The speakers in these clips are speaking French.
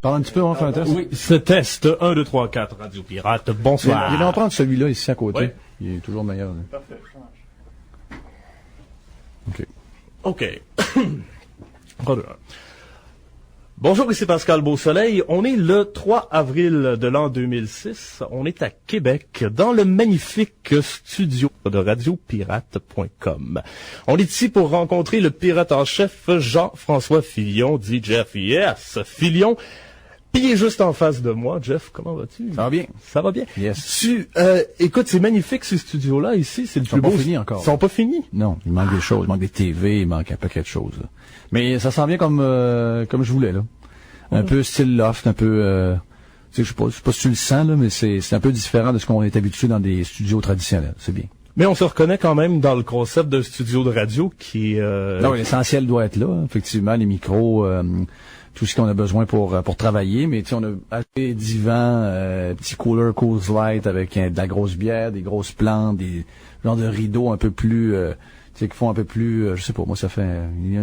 Parle un petit peu, on va faire un test. Oui, ce test 1, 2, 3, 4, Radio Pirate, bonsoir. Il va en prendre celui-là ici à côté. Oui. Il est toujours meilleur. Là. Parfait. OK. Bonjour, ici Pascal Beausoleil. On est le 3 avril de l'an 2006. On est à Québec, dans le magnifique studio de radiopirate.com. On est ici pour rencontrer le pirate en chef Jean-François Filion, dit Jeff. Yes, Filion. Puis il est juste en face de moi. Jeff, comment vas-tu? Ça va bien. Ça va bien. Yes. Écoute, c'est magnifique ces studios-là ici. C'est le plus beau. Ils sont pas finis encore. Ils sont pas finis? Non, il manque des choses. Il manque des TV, il manque un paquet de choses. Là. Mais ça sent bien comme je voulais, là. Un peu style loft, un peu... je sais pas si tu le sens, là, mais c'est un peu différent de ce qu'on est habitué dans des studios traditionnels. C'est bien. Mais on se reconnaît quand même dans le concept d'un studio de radio qui... Non, l'essentiel doit être là. Effectivement, les micros... tout ce qu'on a besoin pour travailler, mais tu sais, on a acheté des divans, petits cooler Coors Light avec de la grosse bière, des grosses plantes, des genres de rideaux un peu plus, tu sais, qui font un peu plus, je sais pas, moi ça fait, il y a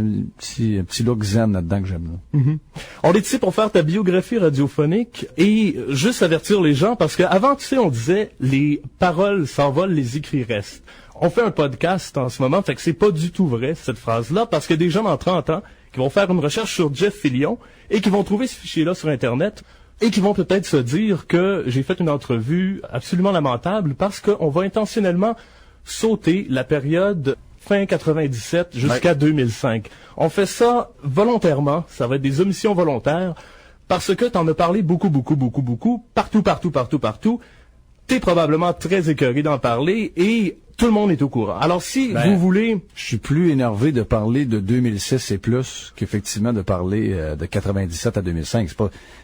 un petit look zen là-dedans que j'aime. Là. Mm-hmm. On est ici pour faire ta biographie radiophonique et juste avertir les gens parce que avant, tu sais, on disait les paroles s'envolent, les écrits restent. On fait un podcast en ce moment, fait que c'est pas du tout vrai cette phrase-là parce que des gens dans 30 ans qui vont faire une recherche sur Jeff Filion et qui vont trouver ce fichier-là sur Internet et qui vont peut-être se dire que j'ai fait une entrevue absolument lamentable parce qu'on va intentionnellement sauter la période fin 97 jusqu'à 2005. On fait ça volontairement, ça va être des omissions volontaires parce que t'en as parlé beaucoup, partout. T'es probablement très écœuré d'en parler et tout le monde est au courant. Alors si vous voulez... Je suis plus énervé de parler de 2006 et plus qu'effectivement de parler de 97 à 2005.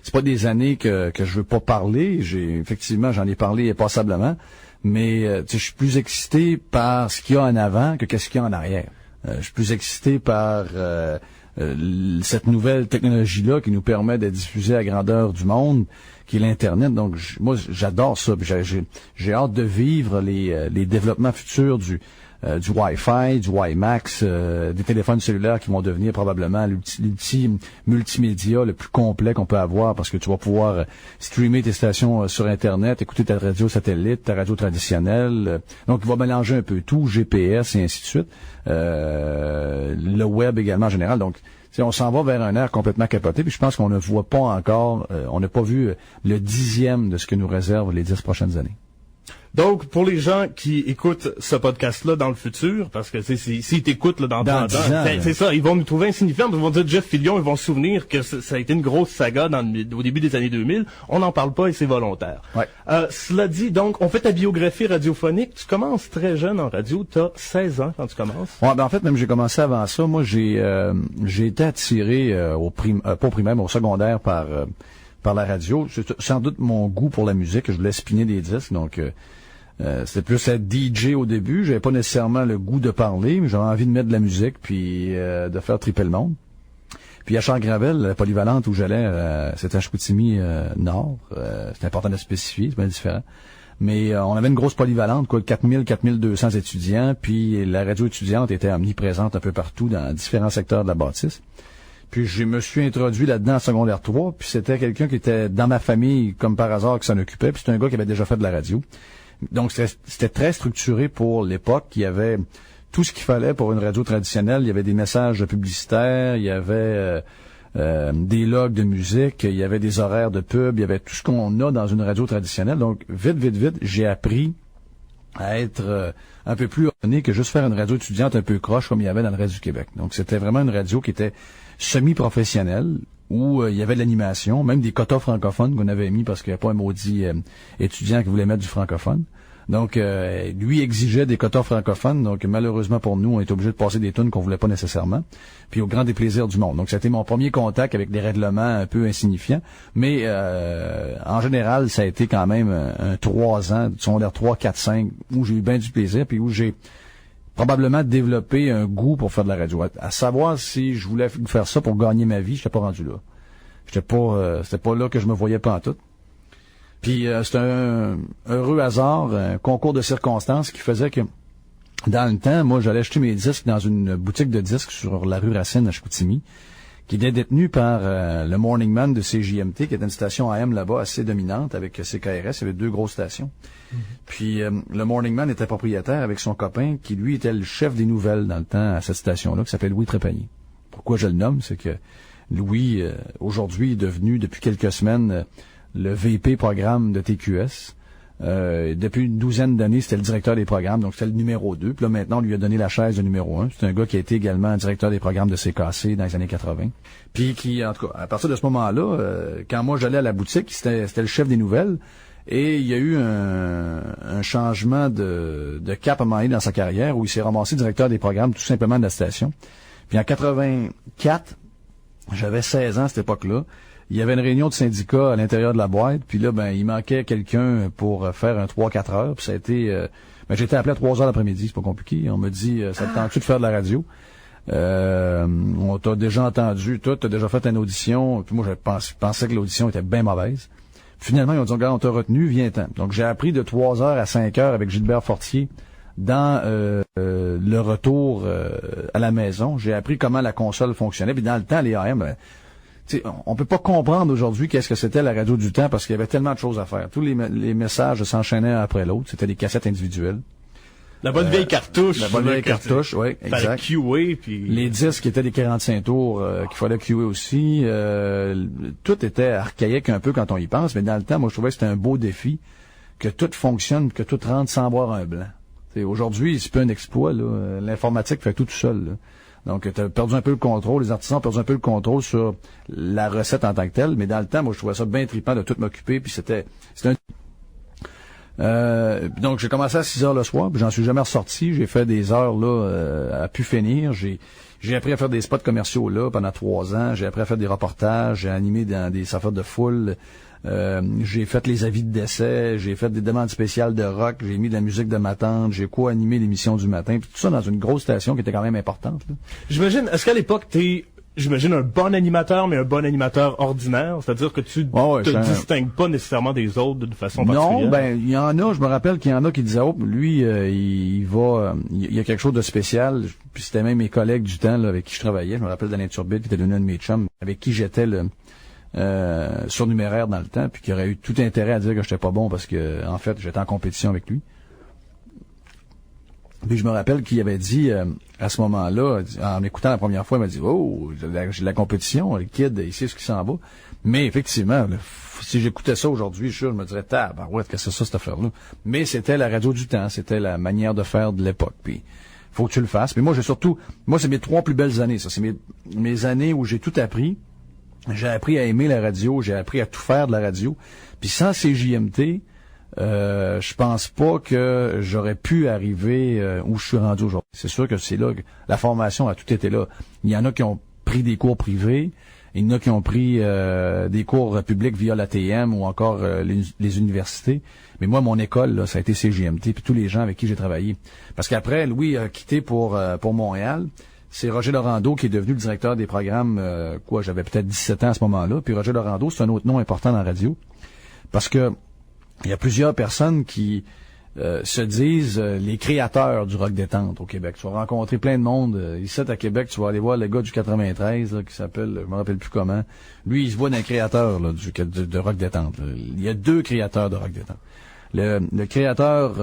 C'est pas des années que je veux pas parler. J'en ai parlé passablement, mais je suis plus excité par ce qu'il y a en avant que qu'est-ce qu'il y a en arrière. Je suis plus excité par cette nouvelle technologie-là qui nous permet de diffuser à grandeur du monde, qui est l'Internet. Donc, moi, j'adore ça. J'ai hâte de vivre les développements futurs du Wi-Fi, du WiMAX, des téléphones cellulaires qui vont devenir probablement l'outil multimédia le plus complet qu'on peut avoir parce que tu vas pouvoir streamer tes stations sur Internet, écouter ta radio satellite, ta radio traditionnelle. Donc, il va mélanger un peu tout, GPS et ainsi de suite. Le web également en général. Donc, on s'en va vers un air complètement capoté, puis je pense qu'on ne voit pas encore, on n'a pas vu le 10e de ce que nous réservent les 10 prochaines années. Donc, pour les gens qui écoutent ce podcast-là dans le futur, parce que s'ils t'écoutent là, dans 30 ans, c'est ça, ils vont nous trouver insignifiants, ils vont dire Jeff Filion, ils vont se souvenir que ça a été une grosse saga au début des années 2000. On n'en parle pas et c'est volontaire. Ouais. Cela dit, donc, on fait ta biographie radiophonique. Tu commences très jeune en radio. Tu as 16 ans quand tu commences. Ouais, en fait, même j'ai commencé avant ça. Moi, j'ai été attiré pas au primaire, mais au secondaire par la radio. C'est sans doute mon goût pour la musique. Je voulais spinner des disques, donc... c'était plus être DJ au début. J'avais pas nécessairement le goût de parler, mais j'avais envie de mettre de la musique puis de faire triper le monde. Puis à Charles-Gravel, la polyvalente où j'allais, c'était à Chicoutimi Nord. C'était important de spécifier, c'est bien différent. Mais on avait une grosse polyvalente, 4200 étudiants, puis la radio étudiante était omniprésente un peu partout dans différents secteurs de la bâtisse. Puis je me suis introduit là-dedans en secondaire 3, puis c'était quelqu'un qui était dans ma famille, comme par hasard, qui s'en occupait, puis c'était un gars qui avait déjà fait de la radio. Donc, c'était très structuré pour l'époque. Il y avait tout ce qu'il fallait pour une radio traditionnelle. Il y avait des messages publicitaires, il y avait des logs de musique, il y avait des horaires de pub, il y avait tout ce qu'on a dans une radio traditionnelle. Donc, vite, j'ai appris à être un peu plus ordonné que juste faire une radio étudiante un peu croche comme il y avait dans le reste du Québec. Donc, c'était vraiment une radio qui était semi-professionnelle, où il y avait de l'animation, même des quotas francophones qu'on avait mis parce qu'il n'y avait pas un maudit étudiant qui voulait mettre du francophone. Donc, lui exigeait des quotas francophones. Donc, malheureusement pour nous, on est obligé de passer des tunes qu'on voulait pas nécessairement. Puis, au grand déplaisir du monde. Donc, ça a été mon premier contact avec des règlements un peu insignifiants. Mais, en général, ça a été quand même un 3 ans, secondaire 3, 4, 5, où j'ai eu bien du plaisir, puis où j'ai probablement développé un goût pour faire de la radio. À savoir si je voulais faire ça pour gagner ma vie, j'étais pas rendu là. C'était pas là que je me voyais pas en tout. Puis c'était un heureux hasard, un concours de circonstances qui faisait que dans le temps, moi j'allais acheter mes disques dans une boutique de disques sur la rue Racine à Chicoutimi, qui était détenu par le Morning Man de CJMT, qui était une station AM là-bas assez dominante avec CKRS. Il y avait 2 grosses stations. Puis le Morning Man était propriétaire avec son copain, qui lui était le chef des nouvelles dans le temps à cette station-là, qui s'appelle Louis Trépanier. Pourquoi je le nomme, c'est que Louis, aujourd'hui, est devenu, depuis quelques semaines, le VP programme de TQS. Depuis une douzaine d'années, c'était le directeur des programmes, donc c'était le numéro 2. Puis là, maintenant, on lui a donné la chaise de numéro 1. C'est un gars qui a été également directeur des programmes de CKC dans les années 80. Puis qui, en tout cas, à partir de ce moment-là, quand moi j'allais à la boutique, c'était le chef des nouvelles. Et il y a eu un changement de cap à un moment donné dans sa carrière où il s'est ramassé directeur des programmes tout simplement de la station. Puis en 84, j'avais 16 ans à cette époque-là. Il y avait une réunion de syndicat à l'intérieur de la boîte, puis là, il manquait quelqu'un pour faire un 3-4 heures, puis ça a été... j'ai été appelé à 3 heures l'après-midi, c'est pas compliqué. On m'a dit, ça te tente-tu de faire de la radio? On t'a déjà entendu, toi, t'as déjà fait une audition, puis moi, je pensais que l'audition était bien mauvaise. Finalement, ils ont dit, regarde, on t'a retenu, viens-t'en. Donc, j'ai appris de 3 heures à 5 heures avec Gilbert Fortier dans le retour à la maison. J'ai appris comment la console fonctionnait, puis dans le temps, les AM... on peut pas comprendre aujourd'hui qu'est-ce que c'était la radio du temps parce qu'il y avait tellement de choses à faire. Tous les messages s'enchaînaient un après l'autre. C'était des cassettes individuelles. La bonne vieille cartouche. La bonne vieille cartouche, oui, exact. QA, puis... Les disques étaient des 45 tours qu'il fallait QA aussi. Tout était archaïque un peu quand on y pense, mais dans le temps, moi, je trouvais que c'était un beau défi que tout fonctionne, que tout rentre sans boire un blanc. Aujourd'hui, c'est pas un exploit, là. L'informatique fait tout seul, là. Donc, tu as perdu un peu le contrôle, les artisans ont perdu un peu le contrôle sur la recette en tant que telle, mais dans le temps, moi, je trouvais ça bien trippant de tout m'occuper, puis c'était donc, j'ai commencé à 6 heures le soir, puis j'en suis jamais ressorti, j'ai fait des heures, là, à pu finir, j'ai appris à faire des spots commerciaux, là, pendant 3 ans, j'ai appris à faire des reportages, j'ai animé dans des affaires de foule, j'ai fait les avis de décès, j'ai fait des demandes spéciales de rock, j'ai mis de la musique de ma tante, j'ai co-animé l'émission du matin, puis tout ça dans une grosse station qui était quand même importante, là. J'imagine, est-ce qu'à l'époque, j'imagine un bon animateur, mais un bon animateur ordinaire? C'est-à-dire que tu te distingues pas nécessairement des autres d'une façon particulière? Non, il y en a, je me rappelle qu'il y en a qui disaient, lui, il y a quelque chose de spécial, puis c'était même mes collègues du temps, là, avec qui je travaillais, je me rappelle d'Alain Turbide, qui était devenu un de mes chums, avec qui j'étais surnuméraire dans le temps, puis qui aurait eu tout intérêt à dire que j'étais pas bon parce que, en fait, j'étais en compétition avec lui. Puis je me rappelle qu'il avait dit, à ce moment-là, en m'écoutant la première fois, il m'a dit, j'ai de la compétition, le kid, il sait ce qui s'en va. Mais effectivement, là, si j'écoutais ça aujourd'hui, je me dirais, qu'est-ce que c'est ça, cette affaire-là? Mais c'était la radio du temps, c'était la manière de faire de l'époque. Puis, faut que tu le fasses. Mais moi, c'est mes 3 plus belles années, ça. C'est mes années où j'ai tout appris. J'ai appris à aimer la radio, j'ai appris à tout faire de la radio. Puis sans CJMT, je pense pas que j'aurais pu arriver où je suis rendu aujourd'hui. C'est sûr que c'est là que la formation a tout été là. Il y en a qui ont pris des cours privés, il y en a qui ont pris des cours publics via l'ATM ou encore les universités. Mais moi, mon école, là, ça a été CJMT, puis tous les gens avec qui j'ai travaillé. Parce qu'après, Louis a quitté pour Montréal. C'est Roger Laurando qui est devenu le directeur des programmes, j'avais peut-être 17 ans à ce moment-là. Puis Roger Laurando, c'est un autre nom important dans la radio. Parce que il y a plusieurs personnes qui se disent les créateurs du rock détente au Québec. Tu vas rencontrer plein de monde. Ici, à Québec, tu vas aller voir le gars du 93, là, qui s'appelle, je me rappelle plus comment. Lui, il se voit d'un créateur là, de rock détente. Là. Il y a 2 créateurs de rock détente. Le créateur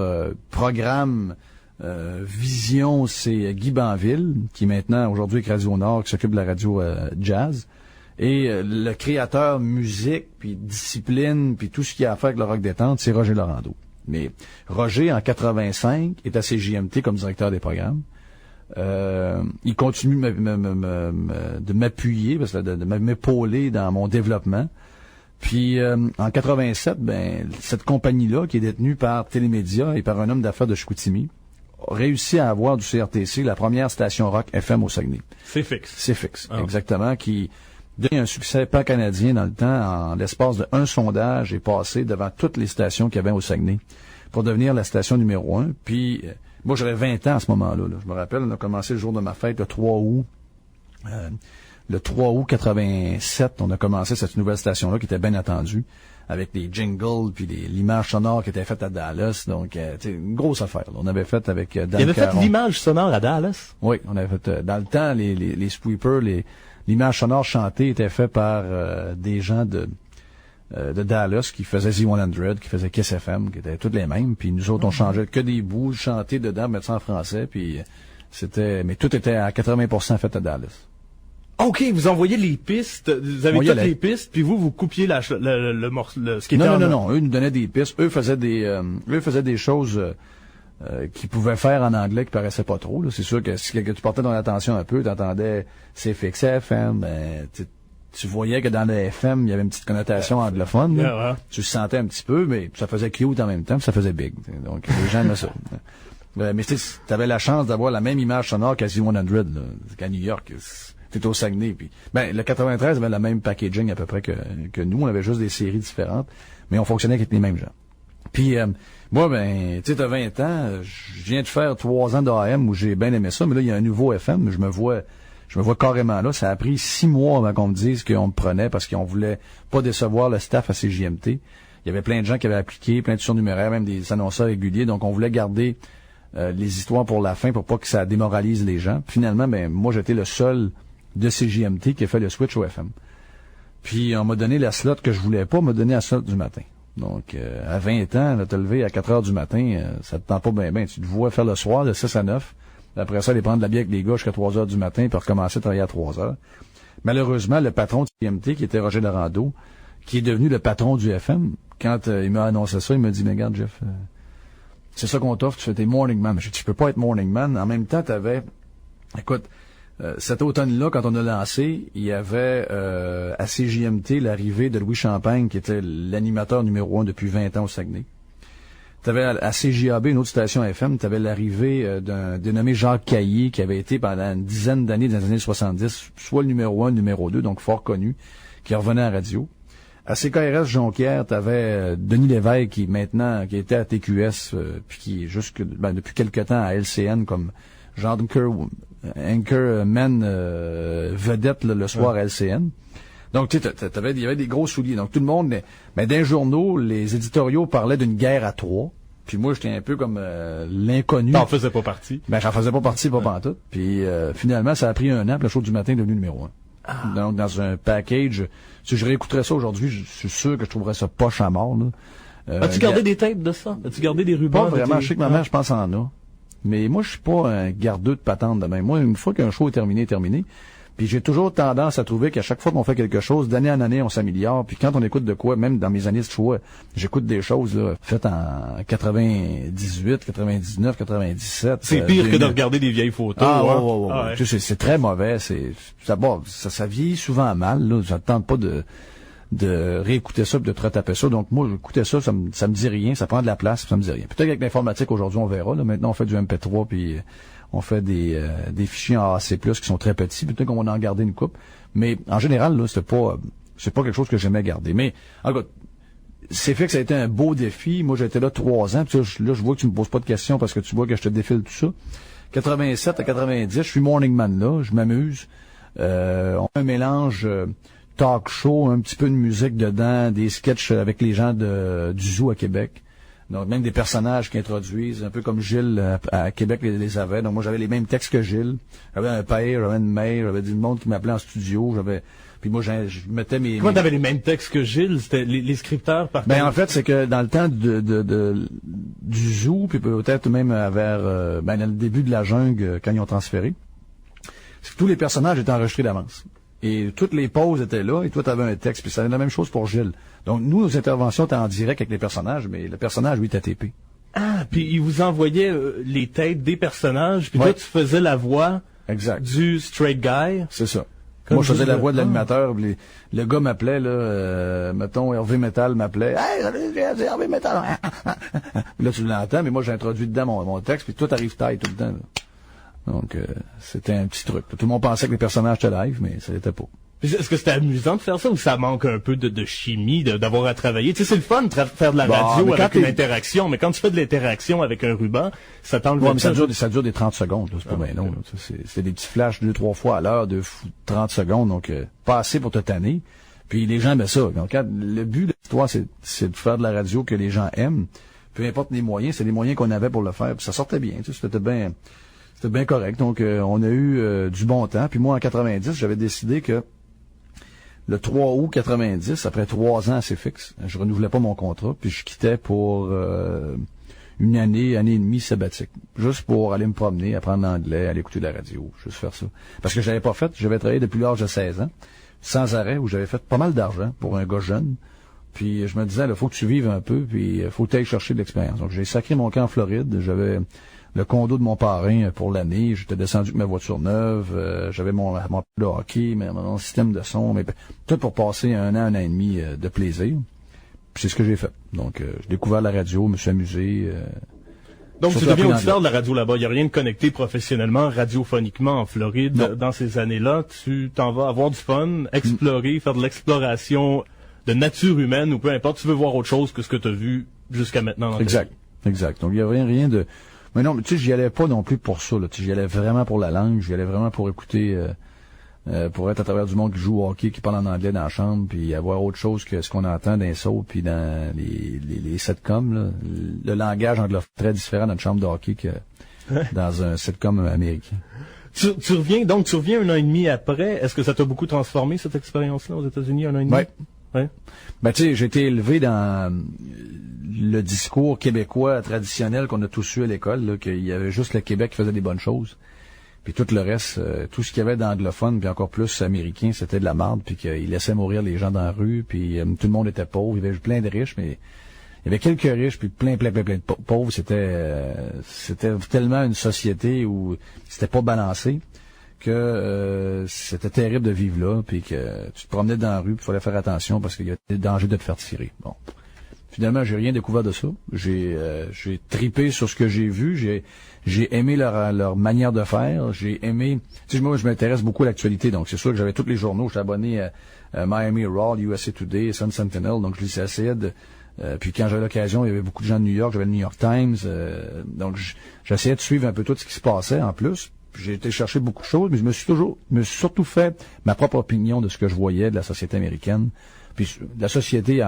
programme Vision, c'est Guy Banville, qui est maintenant, aujourd'hui, avec Radio Nord, qui s'occupe de la radio jazz. Et le créateur musique, puis discipline, puis tout ce qu'il y a à faire avec le rock détente, c'est Roger Laurando. Mais Roger, en 85, est à CJMT comme directeur des programmes. Il continue de m'appuyer, de m'épauler dans mon développement. Puis en 87, cette compagnie-là, qui est détenue par Télémédia et par un homme d'affaires de Chicoutimi, a réussi à avoir du CRTC la première station rock FM au Saguenay. C'est fixe. C'est fixe, exactement, qui donne un succès pan-canadien dans le temps. En l'espace de 1 sondage, est passé devant toutes les stations qu'il y avait au Saguenay pour devenir la station numéro 1. Puis, moi, j'avais 20 ans à ce moment-là. Là. Je me rappelle, on a commencé le jour de ma fête, le 3 août. Le 3 août 87, on a commencé cette nouvelle station-là qui était bien attendue, avec des jingles puis l'image sonore qui était faite à Dallas. Donc, une grosse affaire. Là. On avait fait avec Dan Il avait Caron. fait l'image sonore à Dallas? Oui, on avait fait, dans le temps, les sweepers, l'image sonore chantée était faite par des gens de Dallas qui faisaient Z100, qui faisaient Kiss FM, qui étaient toutes les mêmes. Puis nous autres, on changeait que des bouts, chanter dedans, mettre ça en français. Puis mais tout était à 80% fait à Dallas. OK, vous envoyez les pistes, vous avez toutes les pistes, puis vous coupiez le morceau, ce qui était Non. Eux nous donnaient des pistes. Eux faisaient des choses qu'ils pouvaient faire en anglais qui paraissaient pas trop. Là. C'est sûr que si tu portais ton attention un peu, t'entendais CFX FM, tu voyais que dans le FM, il y avait une petite connotation anglophone. Ouais. Tu le sentais un petit peu, mais ça faisait cute en même temps, puis ça faisait big. Donc, les gens aimaient ça. Mais tu avais la chance d'avoir la même image sonore qu'à Z100, qu'à New York. T'étais au Saguenay. Puis, le 93 avait le même packaging à peu près que nous. On avait juste des séries différentes, mais on fonctionnait avec les mêmes gens. Puis, moi, tu sais, t'as 20 ans, je viens de faire 3 ans d'AM où j'ai bien aimé ça, mais là, il y a un nouveau FM, je me vois carrément là. Ça a pris 6 mois avant qu'on me dise qu'on me prenait parce qu'on voulait pas décevoir le staff à CJMT. Il y avait plein de gens qui avaient appliqué, plein de surnuméraires, même des annonceurs réguliers, donc on voulait garder les histoires pour la fin pour pas que ça démoralise les gens. Finalement, moi, j'étais le seul de CJMT qui a fait le switch au FM. Puis, on m'a donné la slot que je voulais pas, on m'a donné la slot du matin. Donc, à 20 ans, te lever à 4 heures du matin, ça te tente pas bien. Tu te vois faire le soir de 6 à 9. Après ça, aller prendre de la bière avec les gars jusqu'à 3 heures du matin puis recommencer à travailler à 3 heures. Malheureusement, le patron du CJMT, qui était Roger Laurando, qui est devenu le patron du FM, quand il m'a annoncé ça, il m'a dit, mais regarde, Jeff, c'est ça qu'on t'offre, tu fais tes morning man. Je peux pas être morning man. En même temps, écoute, cet automne-là, quand on a lancé, il y avait à CJMT l'arrivée de Louis Champagne, qui était l'animateur numéro 1 depuis 20 ans au Saguenay. T'avais à CJAB, une autre station FM, t'avais l'arrivée d'un dénommé Jacques Caillé, qui avait été pendant une dizaine d'années, dans les années 70, soit le numéro 1, le numéro 2, donc fort connu, qui revenait à la radio. À CKRS Jonquière, t'avais Denis Lévesque, qui était à TQS, puis qui est depuis quelque temps à LCN, comme genre Anchorman vedette le soir à LCN. Donc, il y avait des gros souliers. Donc, tout le monde, mais dans les journaux, les éditoriaux parlaient d'une guerre à 3. Puis moi, j'étais un peu comme l'inconnu. T'en faisais pas partie? J'en faisais pas partie, pas pantoute. Puis finalement, ça a pris 1 an, puis le show du matin est devenu numéro 1. Ah. Donc, dans un package, si je réécouterais ça aujourd'hui, je suis sûr que je trouverais ça poche à mort. Là. As-tu gardé des tapes de ça? As-tu gardé des rubans? Pas vraiment. Je sais que ma mère, je pense, en a. Mais moi, je suis pas un gardeux de patente de même. Moi, une fois qu'un show est terminé. Puis j'ai toujours tendance à trouver qu'à chaque fois qu'on fait quelque chose, d'année en année, on s'améliore. Puis quand on écoute de quoi, même dans mes années de choix, j'écoute des choses là, faites en 98, 99, 97. C'est pire que de regarder des vieilles photos. Ouais. Tu sais, c'est très mauvais. Ça vieillit souvent mal. Là. Je ne tente pas de réécouter ça et de te retaper ça. Donc moi, j'écoutais ça me dit rien. Ça prend de la place, ça me dit rien. Peut-être qu'avec l'informatique, aujourd'hui, on verra. Là. Maintenant, on fait du MP3 puis on fait des fichiers en AC+, qui sont très petits. Peut-être qu'on va en garder une coupe. Mais en général, là, c'est pas quelque chose que j'aimais garder. Mais, en tout cas, c'est fait que ça a été un beau défi. Moi, j'étais là 3 ans. Puis là, je vois que tu me poses pas de questions parce que tu vois que je te défile tout ça. 87 à 90, je suis morning man là. Je m'amuse. On fait un mélange talk show, un petit peu de musique dedans, des sketchs avec les gens du zoo à Québec. Donc, même des personnages qui introduisent, un peu comme Gilles à Québec les avait. Donc, moi, j'avais les mêmes textes que Gilles. J'avais un père, j'avais une mère, j'avais du monde qui m'appelait en studio. Puis moi, je mettais mes... Comment t'avais les mêmes textes que Gilles? C'était les scripteurs par en fait, c'est que dans le temps du zoo, puis peut-être même vers dans le début de la jungle, quand ils ont transféré, c'est que tous les personnages étaient enregistrés d'avance. Et toutes les pauses étaient là, et toi, tu avais un texte. Puis c'était la même chose pour Gilles. Donc, nous, nos interventions étaient en direct avec les personnages, mais le personnage, lui, était tapé. Ah, puis il vous envoyait les têtes des personnages, puis toi, tu faisais la voix du straight guy. C'est ça. Moi, je faisais la voix de l'animateur. Le gars m'appelait, là, mettons, Hervé Metal m'appelait. « Hey, c'est Hervé Metal! » Là, tu l'entends, mais moi, j'ai introduit dedans mon texte, puis tout arrive taille tout le temps. Là. Donc, c'était un petit truc. Tout le monde pensait que les personnages étaient live, mais ça l'était pas. Est-ce que c'était amusant de faire ça ou ça manque un peu de chimie, d'avoir à travailler? Tu sais, c'est le fun de faire de la radio avec une interaction, mais quand tu fais de l'interaction avec un ruban, ça t'enlève... Ouais, mais ça dure des 30 secondes, là, c'est pas bien long. C'est des petits flashs 2-3 fois à l'heure de 30 secondes, donc pas assez pour te tanner. Puis les gens aiment ça. Donc, le but de l'histoire, c'est de faire de la radio que les gens aiment. Peu importe les moyens, c'est les moyens qu'on avait pour le faire. Puis ça sortait bien, tu sais, C'était bien correct. Donc, on a eu du bon temps. Puis moi, en 90, j'avais décidé que le 3 août 90, après 3 ans assez fixe, je renouvelais pas mon contrat, puis je quittais pour une année et demie sabbatique. Juste pour aller me promener, apprendre l'anglais, aller écouter de la radio, juste faire ça. Parce que j'avais travaillé depuis l'âge de 16 ans, sans arrêt, où j'avais fait pas mal d'argent pour un gars jeune. Puis je me disais, il faut que tu vives un peu, puis il faut que tu ailles chercher de l'expérience. Donc j'ai sacré mon camp en Floride, j'avais le condo de mon parrain pour l'année, j'étais descendu avec ma voiture neuve, j'avais mon de hockey, mon système de son, mais tout pour passer un an et demi de plaisir. Puis c'est ce que j'ai fait. Donc j'ai découvert la radio, me suis amusé. Donc tu deviens auditeur de la radio là-bas. Il n'y a rien de connecté professionnellement, radiophoniquement en Floride. Non. Dans ces années-là, tu t'en vas avoir du fun, explorer, faire de l'exploration de nature humaine ou peu importe. Tu veux voir autre chose que ce que tu as vu jusqu'à maintenant dans ta vie. Exact. Donc il y avait rien de... Mais non, tu sais, j'y allais pas non plus pour ça. Là. J'y allais vraiment pour la langue. J'y allais vraiment pour écouter, pour être à travers du monde qui joue au hockey, qui parle en anglais dans la chambre, puis avoir autre chose que ce qu'on entend dans les soaps, puis dans les sitcoms. Là. Le langage anglophone est très différent dans une chambre de hockey que dans un sitcom américain. Tu reviens un an et demi après. Est-ce que ça t'a beaucoup transformé, cette expérience-là, aux États-Unis, un an et demi? Ouais. Ben, tu sais, j'ai été élevé dans le discours québécois traditionnel qu'on a tous eu à l'école, là, qu'il y avait juste le Québec qui faisait des bonnes choses. Puis tout le reste, tout ce qu'il y avait d'anglophone, puis encore plus américain, c'était de la merde, puis qu'il laissait mourir les gens dans la rue, puis tout le monde était pauvre. Il y avait plein de riches, mais il y avait quelques riches, puis plein de pauvres. C'était tellement une société où c'était pas balancé que c'était terrible de vivre là, puis que tu te promenais dans la rue, puis il fallait faire attention parce qu'il y a des dangers de te faire tirer. Bon. Finalement, j'ai rien découvert de ça. J'ai tripé sur ce que j'ai vu. J'ai aimé leur manière de faire. J'ai aimé... Tu sais, moi, je m'intéresse beaucoup à l'actualité. Donc, c'est sûr que j'avais tous les journaux. J'étais abonné à Miami Herald, USA Today, Sun Sentinel. Donc, je essayais de... puis quand j'avais l'occasion, il y avait beaucoup de gens de New York. J'avais le New York Times. Donc, j'essayais de suivre un peu tout ce qui se passait en plus. J'ai été chercher beaucoup de choses, mais je me suis surtout fait ma propre opinion de ce que je voyais de la société américaine. Puis, la société...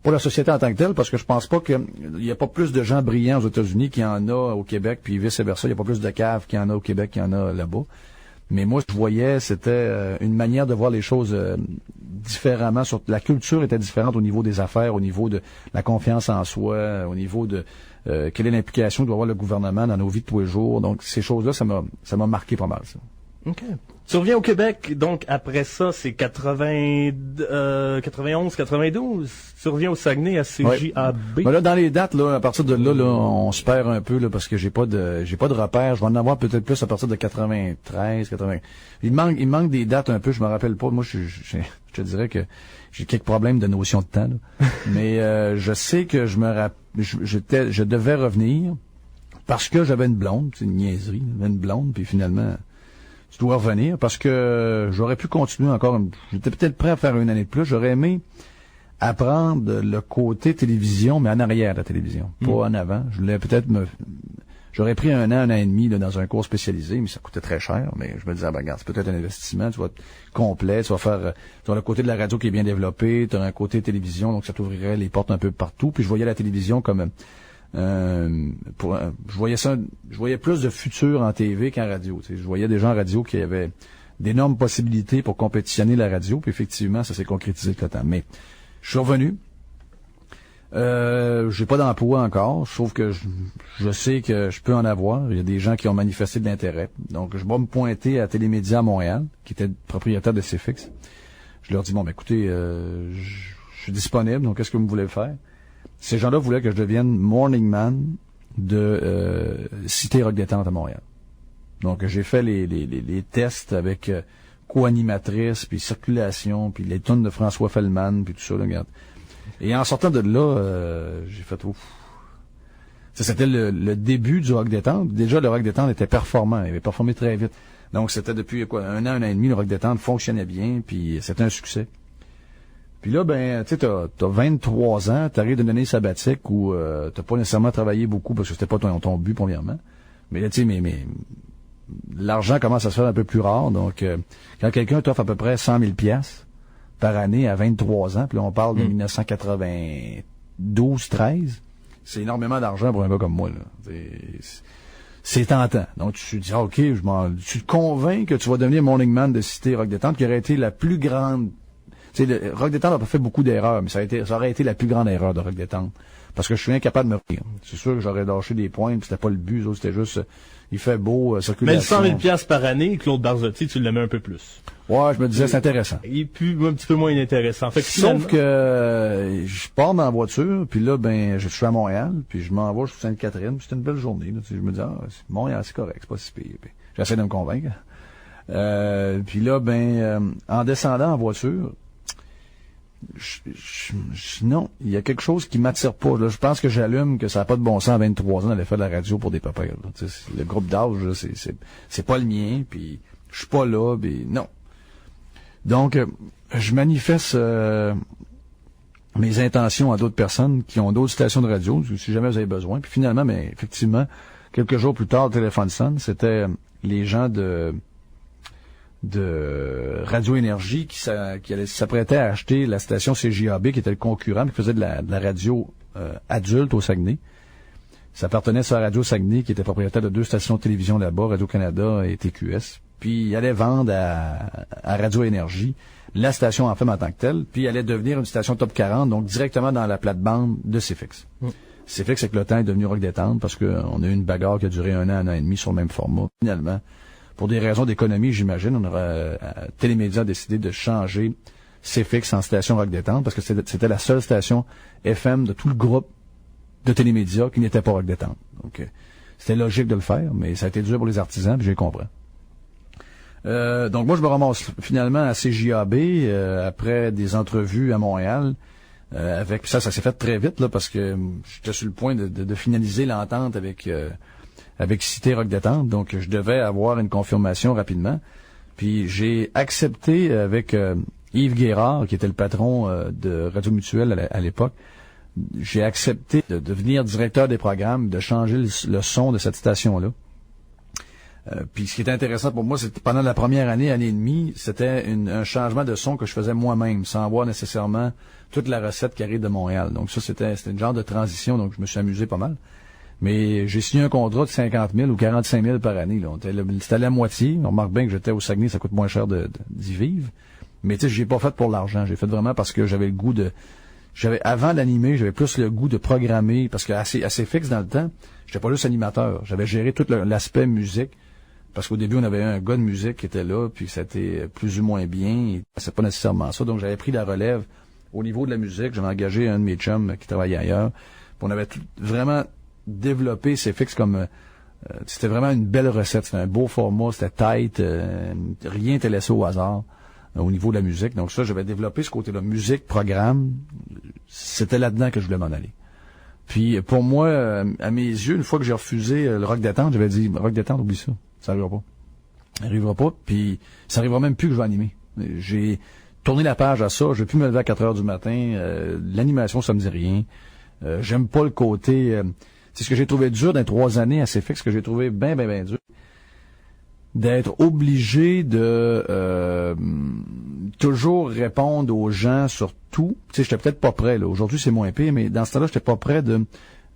Pas la société en tant que telle, parce que je pense pas qu'il y a pas plus de gens brillants aux États-Unis qu'il y en a au Québec, puis vice-versa. Il y a pas plus de caves qu'il y en a au Québec qu'il y en a là-bas. Mais moi, je voyais, c'était une manière de voir les choses différemment. La culture était différente au niveau des affaires, au niveau de la confiance en soi, au niveau de quelle est l'implication que doit avoir le gouvernement dans nos vies de tous les jours. Donc, ces choses-là, ça m'a marqué pas mal, ça. OK. Tu reviens au Québec, donc après ça, c'est 91, 92. Tu reviens au Saguenay à CJAB. Ben là, dans les dates, là, à partir de là, on se perd un peu, là, parce que j'ai pas de repères. Je vais en avoir peut-être plus à partir de 93, 80. Il me manque des dates un peu, je me rappelle pas. Moi, je te dirais que j'ai quelques problèmes de notion de temps, là. Mais, je sais que je devais revenir parce que j'avais une blonde, c'est une niaiserie, j'avais une blonde, puis finalement, tu dois revenir parce que j'aurais pu continuer encore. J'étais peut-être prêt à faire une année de plus. J'aurais aimé apprendre le côté télévision, mais en arrière de la télévision, pas en avant. J'aurais pris un an et demi là, dans un cours spécialisé, mais ça coûtait très cher. Mais je me disais, regarde, c'est peut-être un investissement. Tu vas être complet, tu vas le côté de la radio qui est bien développé, tu as un côté télévision, donc ça t'ouvrirait les portes un peu partout. Puis je voyais la télévision comme je voyais plus de futur en TV qu'en radio. Je voyais des gens en radio qui avaient d'énormes possibilités pour compétitionner la radio, puis effectivement, ça s'est concrétisé avec le temps. Mais je suis revenu. J'ai pas d'emploi encore, sauf que je sais que je peux en avoir. Il y a des gens qui ont manifesté de l'intérêt. Donc, je vais me pointer à Télémédia à Montréal, qui était propriétaire de CFX. Je leur dis, bon, ben écoutez, je suis disponible, donc qu'est-ce que vous voulez faire? Ces gens-là voulaient que je devienne morning man de Cité Rock Détente à Montréal. Donc, j'ai fait les tests avec co-animatrice, puis circulation, puis les tonnes de François Fellman, puis tout ça, là, regarde. Et en sortant de là, j'ai fait ouf. Ça, c'était le début du Rock Détente. Déjà, le Rock Détente était performant. Il avait performé très vite. Donc, c'était depuis un an et demi, le Rock Détente fonctionnait bien, puis c'était un succès. Puis là, ben, tu sais, t'as 23 ans, t'arrives d'une année sabbatique où t'as pas nécessairement travaillé beaucoup parce que c'était pas ton but, premièrement. Mais là, tu sais, mais l'argent commence à se faire un peu plus rare. Donc, quand quelqu'un t'offre à peu près 100 000 piastres par année à 23 ans, puis là, on parle de 1992-13, c'est énormément d'argent pour un gars comme moi, là. c'est tentant. Donc, tu te dis, OK, tu te convaincs que tu vas devenir morning man de Cité Rock Détente, qui aurait été la plus grande. Tu sais, le Rock Détente n'a pas fait beaucoup d'erreurs, mais ça aurait été la plus grande erreur de Rock Détente. Parce que je suis incapable de me rire. C'est sûr que j'aurais lâché des points, puis c'était pas le but, c'était juste, il fait beau, circulation. Mais le 100 000 $ par année, Claude Barzotti, tu l'aimais un peu plus. Ouais, je me disais, c'est intéressant. Il est plus, un petit peu moins inintéressant. Fait que Sauf que je pars dans la voiture, puis là, je suis à Montréal, puis je m'en vais jusqu'à Sainte-Catherine, puis c'était une belle journée. Là, je me dis, Montréal, c'est correct, c'est pas si pire. Puis j'essaie de me convaincre. Puis là, en descendant en voiture, non, il y a quelque chose qui m'attire pas. Là, je pense que j'allume que ça n'a pas de bon sens à 23 ans d'aller faire de la radio pour des papas. Le groupe d'âge, là, c'est pas le mien, puis je suis pas là, puis non. Donc, je manifeste mes intentions à d'autres personnes qui ont d'autres stations de radio, si jamais vous avez besoin. Puis finalement, effectivement, quelques jours plus tard, le téléphone sonne. C'était les gens de Radio Énergie qui s'apprêtaient à acheter la station CJAB, qui était le concurrent, qui faisait de la radio adulte au Saguenay. Ça appartenait à Radio Saguenay, qui était propriétaire de 2 stations de télévision là-bas, Radio-Canada et TQS. Puis il allait vendre à Radio Énergie la station en FM en tant que telle, puis il allait devenir une station top 40, donc directement dans la plate-bande de CFX. CFX, avec le temps, est devenu Rock Détente, parce qu'on a eu une bagarre qui a duré 1 an et demi sur le même format. Finalement, pour des raisons d'économie, j'imagine, Télémédia a décidé de changer CFX en station Rock Détente, parce que c'était la seule station FM de tout le groupe de Télémédia qui n'était pas Rock Détente. Donc, c'était logique de le faire, mais ça a été dur pour les artisans, puis j'ai compris. Donc moi, je me ramasse finalement à CJAB après des entrevues à Montréal. Ça s'est fait très vite, là, parce que j'étais sur le point de finaliser l'entente avec Cité Rock Détente, donc je devais avoir une confirmation rapidement. Puis j'ai accepté avec Yves Guérard, qui était le patron de Radio Mutuelle à l'époque, j'ai accepté de devenir directeur des programmes, de changer le son de cette station-là. Puis ce qui était intéressant pour moi, c'était pendant la première année et demie, c'était un changement de son que je faisais moi-même, sans avoir nécessairement toute la recette qui arrive de Montréal. Donc ça, c'était une genre de transition, donc je me suis amusé pas mal. Mais j'ai signé un contrat de 50 000 ou 45 000 par année. C'était la moitié. On remarque bien que j'étais au Saguenay, ça coûte moins cher d'y vivre. Mais tu sais, j'ai pas fait pour l'argent. J'ai fait vraiment parce que j'avais le goût avant d'animer, j'avais plus le goût de programmer, parce que assez fixe dans le temps, j'étais pas juste animateur. J'avais géré tout l'aspect musique. Parce qu'au début, on avait un gars de musique qui était là, puis c'était plus ou moins bien. C'est pas nécessairement ça. Donc, j'avais pris la relève au niveau de la musique. J'avais engagé un de mes chums qui travaillait ailleurs. Puis on avait vraiment développé CFX comme... c'était vraiment une belle recette. C'était un beau format, c'était tight. Rien n'était laissé au hasard au niveau de la musique. Donc ça, j'avais développé ce côté-là. Musique, programme, c'était là-dedans que je voulais m'en aller. Puis pour moi, à mes yeux, une fois que j'ai refusé le Rock Détente, j'avais dit, Rock Détente, oublie ça. Ça arrivera pas. Ça arrivera pas, puis ça arrivera même plus que je vais animer. J'ai tourné la page à ça, je vais plus me lever à 4 heures du matin, l'animation, ça me dit rien. J'aime pas le côté... c'est ce que j'ai trouvé dur dans les 3 années à CFX, ce que j'ai trouvé bien dur. D'être obligé de toujours répondre aux gens sur tout. Tu sais, j'étais peut-être pas prêt, là. Aujourd'hui, c'est moins pire, mais dans ce temps-là, j'étais pas prêt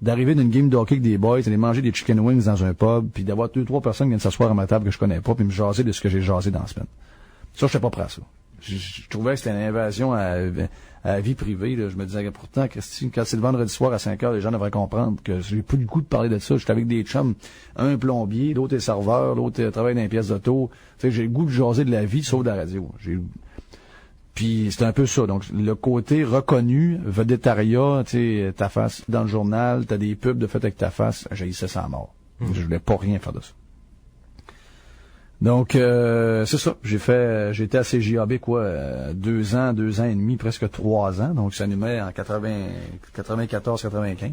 d'arriver d'une game de hockey avec des boys, d'aller manger des chicken wings dans un pub, puis d'avoir 2-3 personnes qui viennent s'asseoir à ma table que je connais pas, puis me jaser de ce que j'ai jasé dans la semaine. Ça, j'étais pas prêt à ça. Je trouvais que c'était une invasion à la vie privée. Là. Je me disais, pourtant, Christine, quand c'est le vendredi soir à 5 heures, les gens devraient comprendre que j'ai pas du goût de parler de ça. J'étais avec des chums, un plombier, l'autre est serveur, l'autre travaille dans une pièce d'auto. Tu sais, j'ai le goût de jaser de la vie, sauf de la radio. Puis c'était un peu ça. Donc, le côté reconnu, vedettariat, tu sais, ta face dans le journal, t'as des pubs de fait avec ta face, j'haïssais ça à mort. Je voulais pas rien faire de ça. Donc, c'est ça. J'étais à CJAB, 2 ans et demi, presque 3 ans. Donc, ça nous met en 94-95.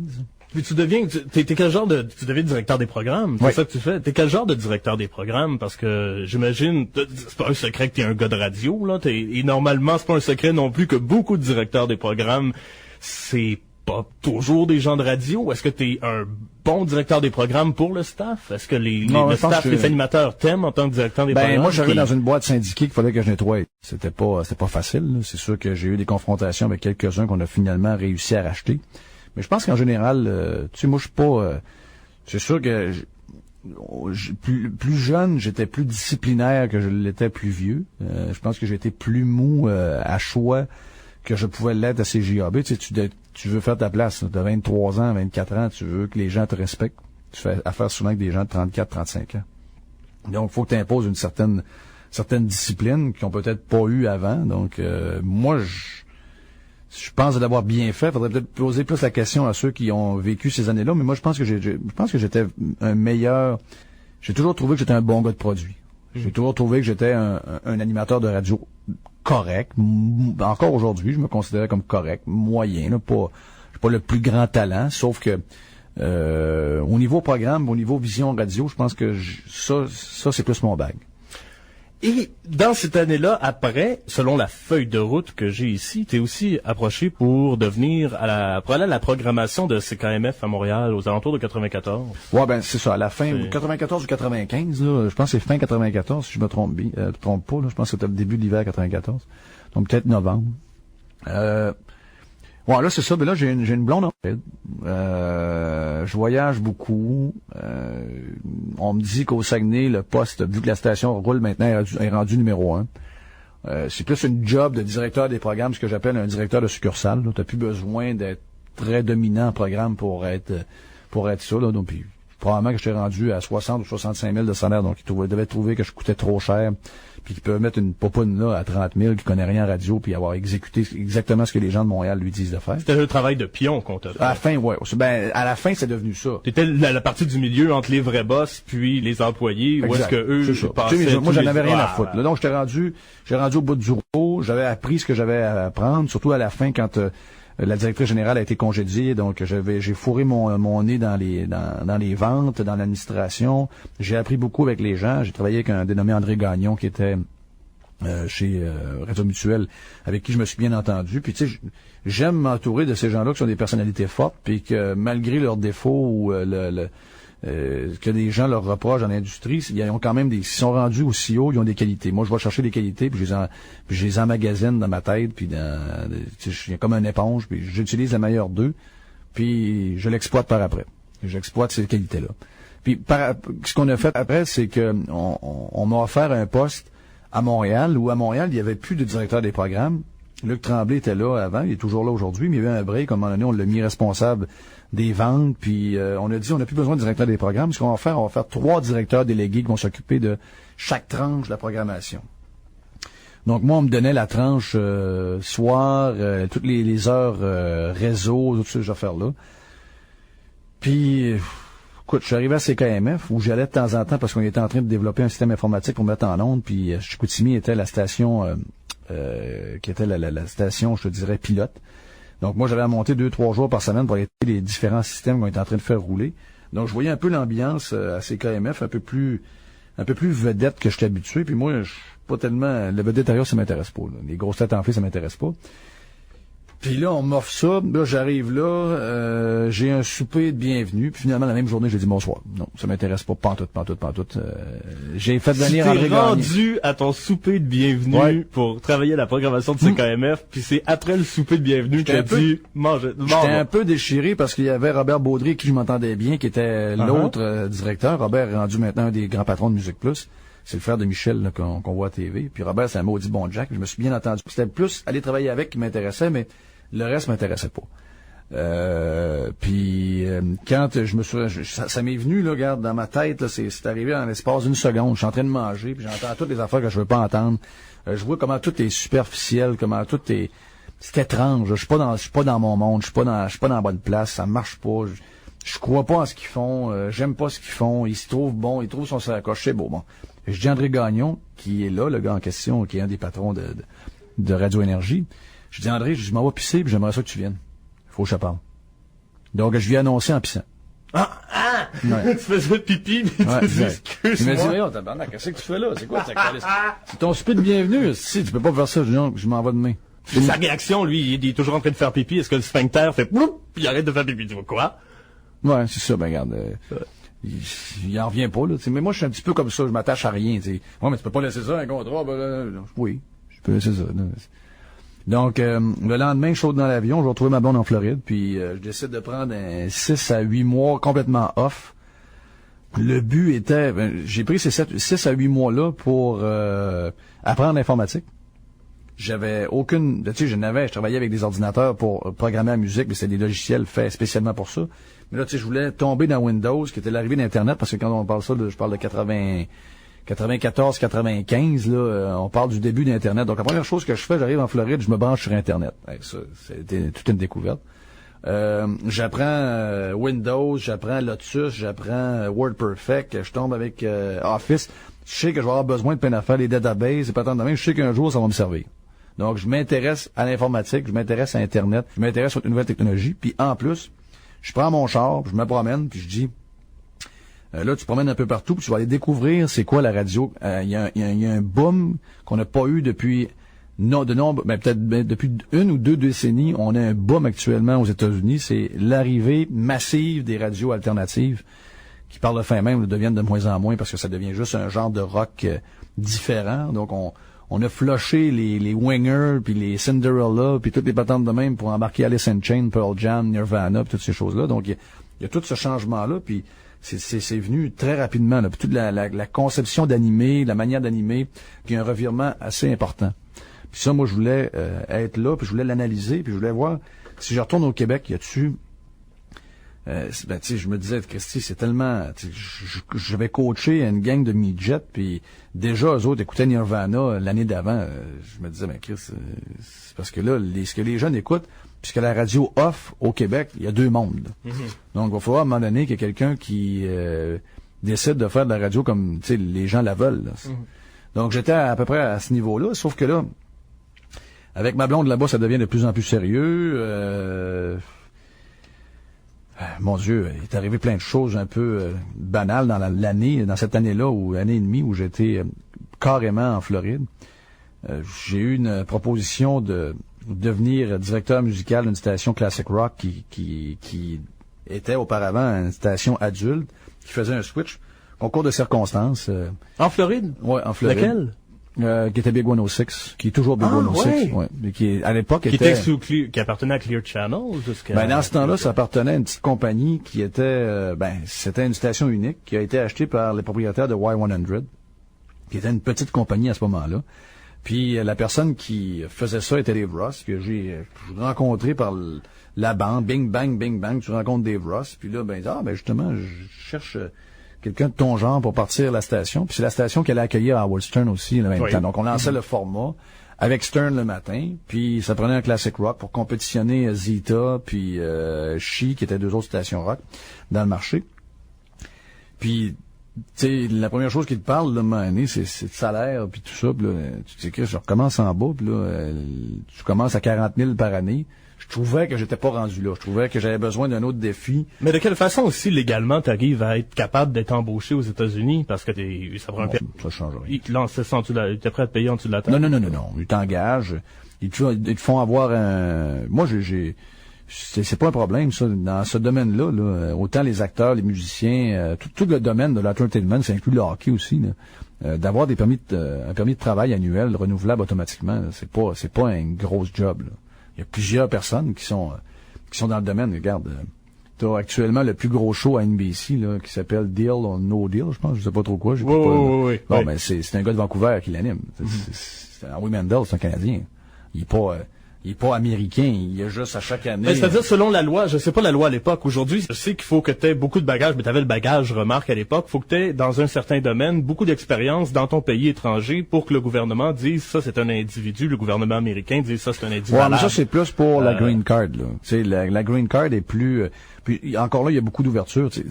Puis tu deviens directeur des programmes. C'est ça que tu fais. T'es quel genre de directeur des programmes? Parce que j'imagine, c'est pas un secret que t'es un gars de radio, là. Et normalement, c'est pas un secret non plus que beaucoup de directeurs des programmes, c'est pas toujours des gens de radio. Est-ce que t'es un bon directeur des programmes pour le staff? Est-ce que le staff, les animateurs t'aiment en tant que directeur des programmes? Moi, j'arrivais dans une boîte syndiquée qu'il fallait que je nettoie. C'était pas facile, là. C'est sûr que j'ai eu des confrontations avec quelques-uns qu'on a finalement réussi à racheter. Mais je pense qu'en général, tu sais, moi, je suis pas... c'est sûr que plus jeune, j'étais plus disciplinaire que je l'étais plus vieux. Je pense que j'étais plus mou à choix que je pouvais l'être à CJAB. Tu sais, tu veux faire ta place. Tu as 23 ans, 24 ans, tu veux que les gens te respectent. Tu fais affaire souvent avec des gens de 34, 35 ans. Donc, il faut que tu imposes une certaine discipline qu'ils ont peut-être pas eu avant. Donc, moi, je pense l'avoir bien fait. Faudrait peut-être poser plus la question à ceux qui ont vécu ces années-là. Mais moi, je pense que j'étais un meilleur. J'ai toujours trouvé que j'étais un bon gars de produit. J'ai toujours trouvé que j'étais un animateur de radio correct. Encore aujourd'hui, je me considérais comme correct, moyen. Là, pas le plus grand talent, sauf que au niveau programme, au niveau vision radio, je pense que ça c'est plus mon bag. Et dans cette année-là, après, selon la feuille de route que j'ai ici, t'es aussi approché pour devenir pour aller à la programmation de CKMF à Montréal aux alentours de 94. Ouais, ben c'est ça, à la fin 94 ou 95, là, je pense que c'est fin 94 si je me trompe pas, là, je pense que c'était le début de l'hiver 94. Donc peut-être novembre. Ouais, là c'est ça, mais là j'ai une blonde en fait. Je voyage beaucoup. On me dit qu'au Saguenay, le poste, vu que la station roule maintenant, est rendu numéro 1. C'est plus une job de directeur des programmes, ce que j'appelle un directeur de succursale. Tu n'as plus besoin d'être très dominant en programme pour être ça. Là. Donc, puis, probablement que j'étais rendu à 60 ou 65 000 de salaire, donc ils devaient trouver que je coûtais trop cher, puis qu'ils peuvent mettre une popoune là à 30 000 qui connaît rien en radio, puis avoir exécuté exactement ce que les gens de Montréal lui disent de faire. C'était le travail de pion qu'on t'a fait. À la fin, ouais. Ben, à la fin, c'est devenu ça. T'étais la partie du milieu entre les vrais boss puis les employés, où est-ce que eux passaient. Moi, j'en avais rien à foutre. Là, donc, j'ai rendu au bout du rouleau, j'avais appris ce que j'avais à apprendre, surtout à la fin quand la directrice générale a été congédiée, donc j'ai fourré mon nez dans les ventes, dans l'administration. J'ai appris beaucoup avec les gens. J'ai travaillé avec un dénommé André Gagnon qui était chez Réseau Mutuel, avec qui je me suis bien entendu. Puis tu sais, j'aime m'entourer de ces gens-là qui sont des personnalités fortes, puis que malgré leurs défauts ou que des gens leur reprochent dans l'industrie, ils ont quand même s'ils sont rendus aussi haut, ils ont des qualités. Moi, je vais chercher des qualités, puis je les emmagasine dans ma tête, puis je suis comme une éponge, puis j'utilise la meilleure d'eux, puis je l'exploite par après. J'exploite ces qualités-là. Puis ce qu'on a fait après, c'est que on m'a offert un poste à Montréal, où à Montréal, il n'y avait plus de directeur des programmes. Luc Tremblay était là avant, il est toujours là aujourd'hui, mais il y avait un break, à un moment donné, on l'a mis responsable des ventes, puis on a dit on n'a plus besoin de directeur des programmes. Ce qu'on va faire, on va faire 3 directeurs délégués qui vont s'occuper de chaque tranche de la programmation. Donc moi, on me donnait la tranche soir, toutes les heures réseau, toutes ces affaires-là. Puis, écoute, je suis arrivé à CKMF, où j'allais de temps en temps parce qu'on était en train de développer un système informatique pour mettre en onde, puis Chicoutimi était la station qui était la station, je te dirais, pilote. Donc moi, j'avais à monter 2-3 jours par semaine pour aider les différents systèmes qu'on était en train de faire rouler. Donc je voyais un peu l'ambiance à CKMF, un peu plus vedette que je suis habitué. Puis moi, je suis pas tellement... Le vedettariat, ça m'intéresse pas. Là. Les grosses têtes enflées, ça m'intéresse pas. Puis là, on m'offre ça. Là, j'arrive là, j'ai un souper de bienvenue. Puis finalement, la même journée, j'ai dit bonsoir. Non, ça m'intéresse pas, pantoute. J'ai fait venir André Gagnon. Rendu à ton souper de bienvenue pour travailler à la programmation de CKMF, puis c'est après le souper de bienvenue que tu as dit manger. J'étais un peu déchiré parce qu'il y avait Robert Baudry, avec qui je m'entendais bien, qui était l'autre directeur. Robert est rendu maintenant un des grands patrons de Musique Plus. C'est le frère de Michel là, qu'on voit à TV. Puis Robert, c'est un maudit bon Jack. Je me suis bien entendu. C'était plus aller travailler avec qui m'intéressait, mais le reste m'intéressait pas. Quand je me suis... Ça m'est venu, là, regarde, dans ma tête, là, c'est arrivé en l'espace d'une seconde. Je suis en train de manger, puis j'entends toutes les affaires que je veux pas entendre. Je vois comment tout est superficiel, comment tout est... C'est étrange. Je suis pas dans mon monde, je suis pas dans la bonne place, ça marche pas. Je crois pas en ce qu'ils font, j'aime pas ce qu'ils font, ils se trouvent bons, ils trouvent son sacoche, c'est beau, bon. Je dis André Gagnon, qui est là, le gars en question, qui est un des patrons de Radio Énergie. Je dis André, je m'en vais pisser, puis j'aimerais ça que tu viennes. Il faut que je te parle. Donc, je lui ai annoncé en pissant. Ouais. Tu faisais pipi, mais tu dis excuse-moi. Il m'a dit, voyons, tabarnak, qu'est-ce que tu fais là? C'est quoi, c'est ton souper de bienvenue. Si, tu peux pas faire ça. Je m'en vais demain. Sa réaction, lui, il est toujours en train de faire pipi. Est-ce que le sphincter fait ploup, puis il arrête de faire pipi? Tu vois quoi? Ouais, c'est ça, ben regarde. Il en revient pas, là. Mais moi, je suis un petit peu comme ça, je m'attache à rien. T'sais. Ouais, mais tu peux pas laisser ça, un contrat. Oui, je peux laisser ça. Donc, le lendemain, je saute dans l'avion, je vais retrouver ma blonde en Floride, puis je décide de prendre un 6 à 8 mois complètement off le but était, j'ai pris ces 6 à 8 mois-là pour apprendre l'informatique. J'avais aucune, tu sais, je travaillais avec des ordinateurs pour programmer la musique, mais c'était des logiciels faits spécialement pour ça. Mais là, tu sais, je voulais tomber dans Windows, qui était l'arrivée d'Internet, parce que quand on parle ça, je parle de 94, 95, là, on parle du début d'Internet. Donc, la première chose que je fais, j'arrive en Floride, je me branche sur Internet. Ça, c'était toute une découverte. J'apprends Windows, j'apprends Lotus, j'apprends WordPerfect, je tombe avec Office. Je sais que je vais avoir besoin de plein d'affaires, les databases, et pas tant de même. Je sais qu'un jour, ça va me servir. Donc, je m'intéresse à l'informatique, je m'intéresse à Internet, je m'intéresse aux nouvelles technologies, puis en plus, je prends mon char, je me promène, puis je dis, là, tu te promènes un peu partout, puis tu vas aller découvrir c'est quoi la radio. Il y a un boom qu'on n'a pas eu depuis depuis 1 ou 2 décennies. On a un boom actuellement aux États-Unis. C'est l'arrivée massive des radios alternatives qui, par le fait même, deviennent de moins en moins parce que ça devient juste un genre de rock différent. Donc, on a flushé les Wingers, puis les Cinderella, puis toutes les patentes de même pour embarquer Alice in Chains, Pearl Jam, Nirvana, puis toutes ces choses-là. Donc, il y a tout ce changement-là, puis c'est venu très rapidement, là. Puis toute la conception d'animer, la manière d'animer, puis un revirement assez important. Puis ça, moi, je voulais être là, puis je voulais l'analyser, puis je voulais voir si je retourne au Québec, y a-tu... tu sais, je me disais, Christy, c'est tellement... J'avais coaché une gang de midget, puis déjà, eux autres écoutaient Nirvana l'année d'avant. Je me disais, Chris, c'est parce que là, ce que les jeunes écoutent, puisque la radio offre au Québec, il y a 2 mondes. Mm-hmm. Donc, il va falloir à un moment donné qu'il y ait quelqu'un qui décide de faire de la radio comme les gens la veulent. Mm-hmm. Donc, j'étais à peu près à ce niveau-là, sauf que là, avec ma blonde là-bas, ça devient de plus en plus sérieux. Mon Dieu, il est arrivé plein de choses un peu banales dans cette année-là, ou année et demie, où j'étais carrément en Floride. J'ai eu une proposition de devenir directeur musical d'une station classic rock qui était auparavant une station adulte, qui faisait un switch, concours de circonstances. En Floride? Ouais, en Floride. Laquelle? Qui était Big 106, qui est toujours Big 106, ouais. Mais qui à l'époque qui appartenait à Clear Channel jusqu'à... dans ce temps-là, ça appartenait à une petite compagnie qui était c'était une station unique qui a été achetée par les propriétaires de Y100, qui était une petite compagnie à ce moment-là. Puis la personne qui faisait ça était Dave Ross, que j'ai rencontré par la bande, bing bang, tu rencontres Dave Ross, puis là justement, je cherche quelqu'un de ton genre pour partir la station. Puis c'est la station qui allait accueillir Howard Stern aussi le même temps. Donc on lançait le format avec Stern le matin, puis ça prenait un classic rock pour compétitionner Zeta puis She, qui étaient 2 autres stations rock dans le marché. Puis tu sais, la première chose qu'il te parle là, c'est de salaire puis tout ça. Puis là, tu sais, je recommence en bas, puis là, je commence à 40 000 par année. Je trouvais que j'étais pas rendu là. Je trouvais que j'avais besoin d'un autre défi. Mais de quelle façon aussi, légalement, tu arrives à être capable d'être embauché aux États-Unis? Parce que ça prend ça change rien. Ils te lançaient ça ils étaient prêts à te payer en dessous de la table? Non. Ils t'engagent. Ils te font avoir un... Moi, c'est pas un problème, ça. Dans ce domaine-là, là, autant les acteurs, les musiciens, tout le domaine de l'entertainment, ça inclut le hockey aussi, là. D'avoir un permis de travail annuel renouvelable automatiquement, là, c'est pas un gros job, là. Il y a plusieurs personnes qui sont dans le domaine. Regarde, t'as actuellement le plus gros show à NBC, là, qui s'appelle Deal or No Deal, je pense. Je sais pas trop quoi. Oui. Non, mais c'est un gars de Vancouver qui l'anime. C'est Howie Mandel, c'est un Canadien. Il est pas américain, il est juste à chaque année. C'est-à-dire, selon la loi, je sais pas la loi à l'époque, aujourd'hui, je sais qu'il faut que t'aies beaucoup de bagages, mais t'avais le bagage, remarque, à l'époque, faut que t'aies, dans un certain domaine, beaucoup d'expérience dans ton pays étranger pour que le gouvernement dise, ça, c'est un individu, le gouvernement américain dise, ça, c'est un individu. Ouais, mais ça, c'est plus pour la green card, là. Tu sais, la green card est plus, puis encore là, il y a beaucoup d'ouverture, tu sais.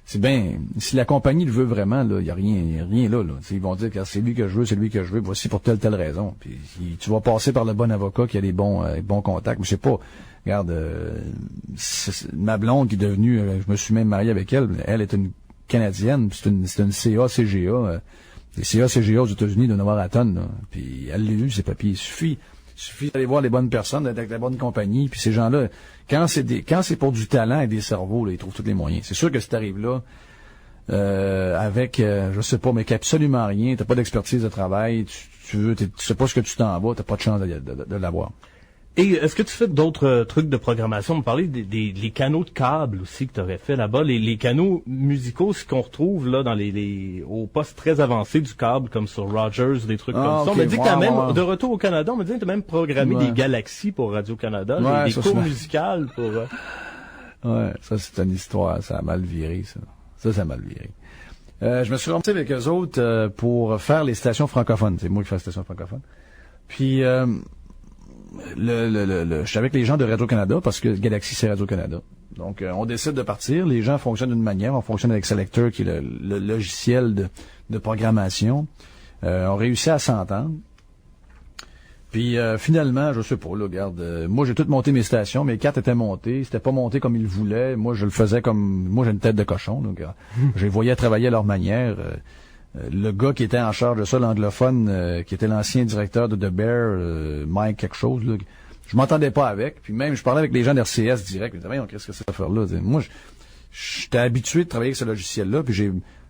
C'est bien, si la compagnie le veut vraiment, là, il y a rien là. Ils vont dire que c'est lui que je veux, voici pour telle raison. Puis tu vas passer par le bon avocat qui a des bons contacts. Mais je sais pas. Regarde, ma blonde qui est devenue, je me suis même marié avec elle. Elle est une Canadienne, c'est une CA-CGA. Les CA-CGA aux États-Unis de avoir à tonne, là. Puis elle l'a eu, ses papiers. Il suffit d'aller voir les bonnes personnes, d'être avec la bonne compagnie, puis ces gens-là, quand c'est pour du talent et des cerveaux, là, ils trouvent tous les moyens. C'est sûr que si t'arrives là, avec, je sais pas, mais qu'absolument rien, t'as pas d'expertise de travail, tu sais pas ce que tu t'en vas, t'as pas de chance de l'avoir. Et est-ce que tu fais d'autres trucs de programmation? On me parlait des canaux de câbles aussi que tu aurais fait là-bas. Les canaux musicaux, ce qu'on retrouve là dans aux postes très avancés du câble, comme sur Rogers, des trucs comme ça. On m'a dit que t'as même, de retour au Canada, on m'a dit que t'as même programmé des galaxies pour Radio-Canada, des cours musicales pour... Ouais, ça c'est une histoire, ça a mal viré, ça. Ça a mal viré. Je me suis rencontré avec eux autres pour faire les stations francophones. C'est moi qui fais les stations francophones. Puis... je suis avec les gens de Radio-Canada parce que Galaxy, c'est Radio-Canada. Donc, on décide de partir. Les gens fonctionnent d'une manière. On fonctionne avec Selector, qui est le logiciel de programmation. On réussit à s'entendre. Puis, finalement, je sais pas, là, regarde, moi, j'ai tout monté mes stations. Mes cartes étaient montées. C'était pas monté comme ils le voulaient. Moi, je le faisais comme... Moi, j'ai une tête de cochon. Donc, je les voyais travailler à leur manière. Le gars qui était en charge de ça, l'anglophone, qui était l'ancien directeur de The Bear, Mike quelque chose, là, je m'entendais pas avec. Puis même, je parlais avec les gens d'RCS direct. Je me disais, qu'est-ce que c'est cette affaire-là? Moi, j'étais habitué de travailler avec ce logiciel-là. Puis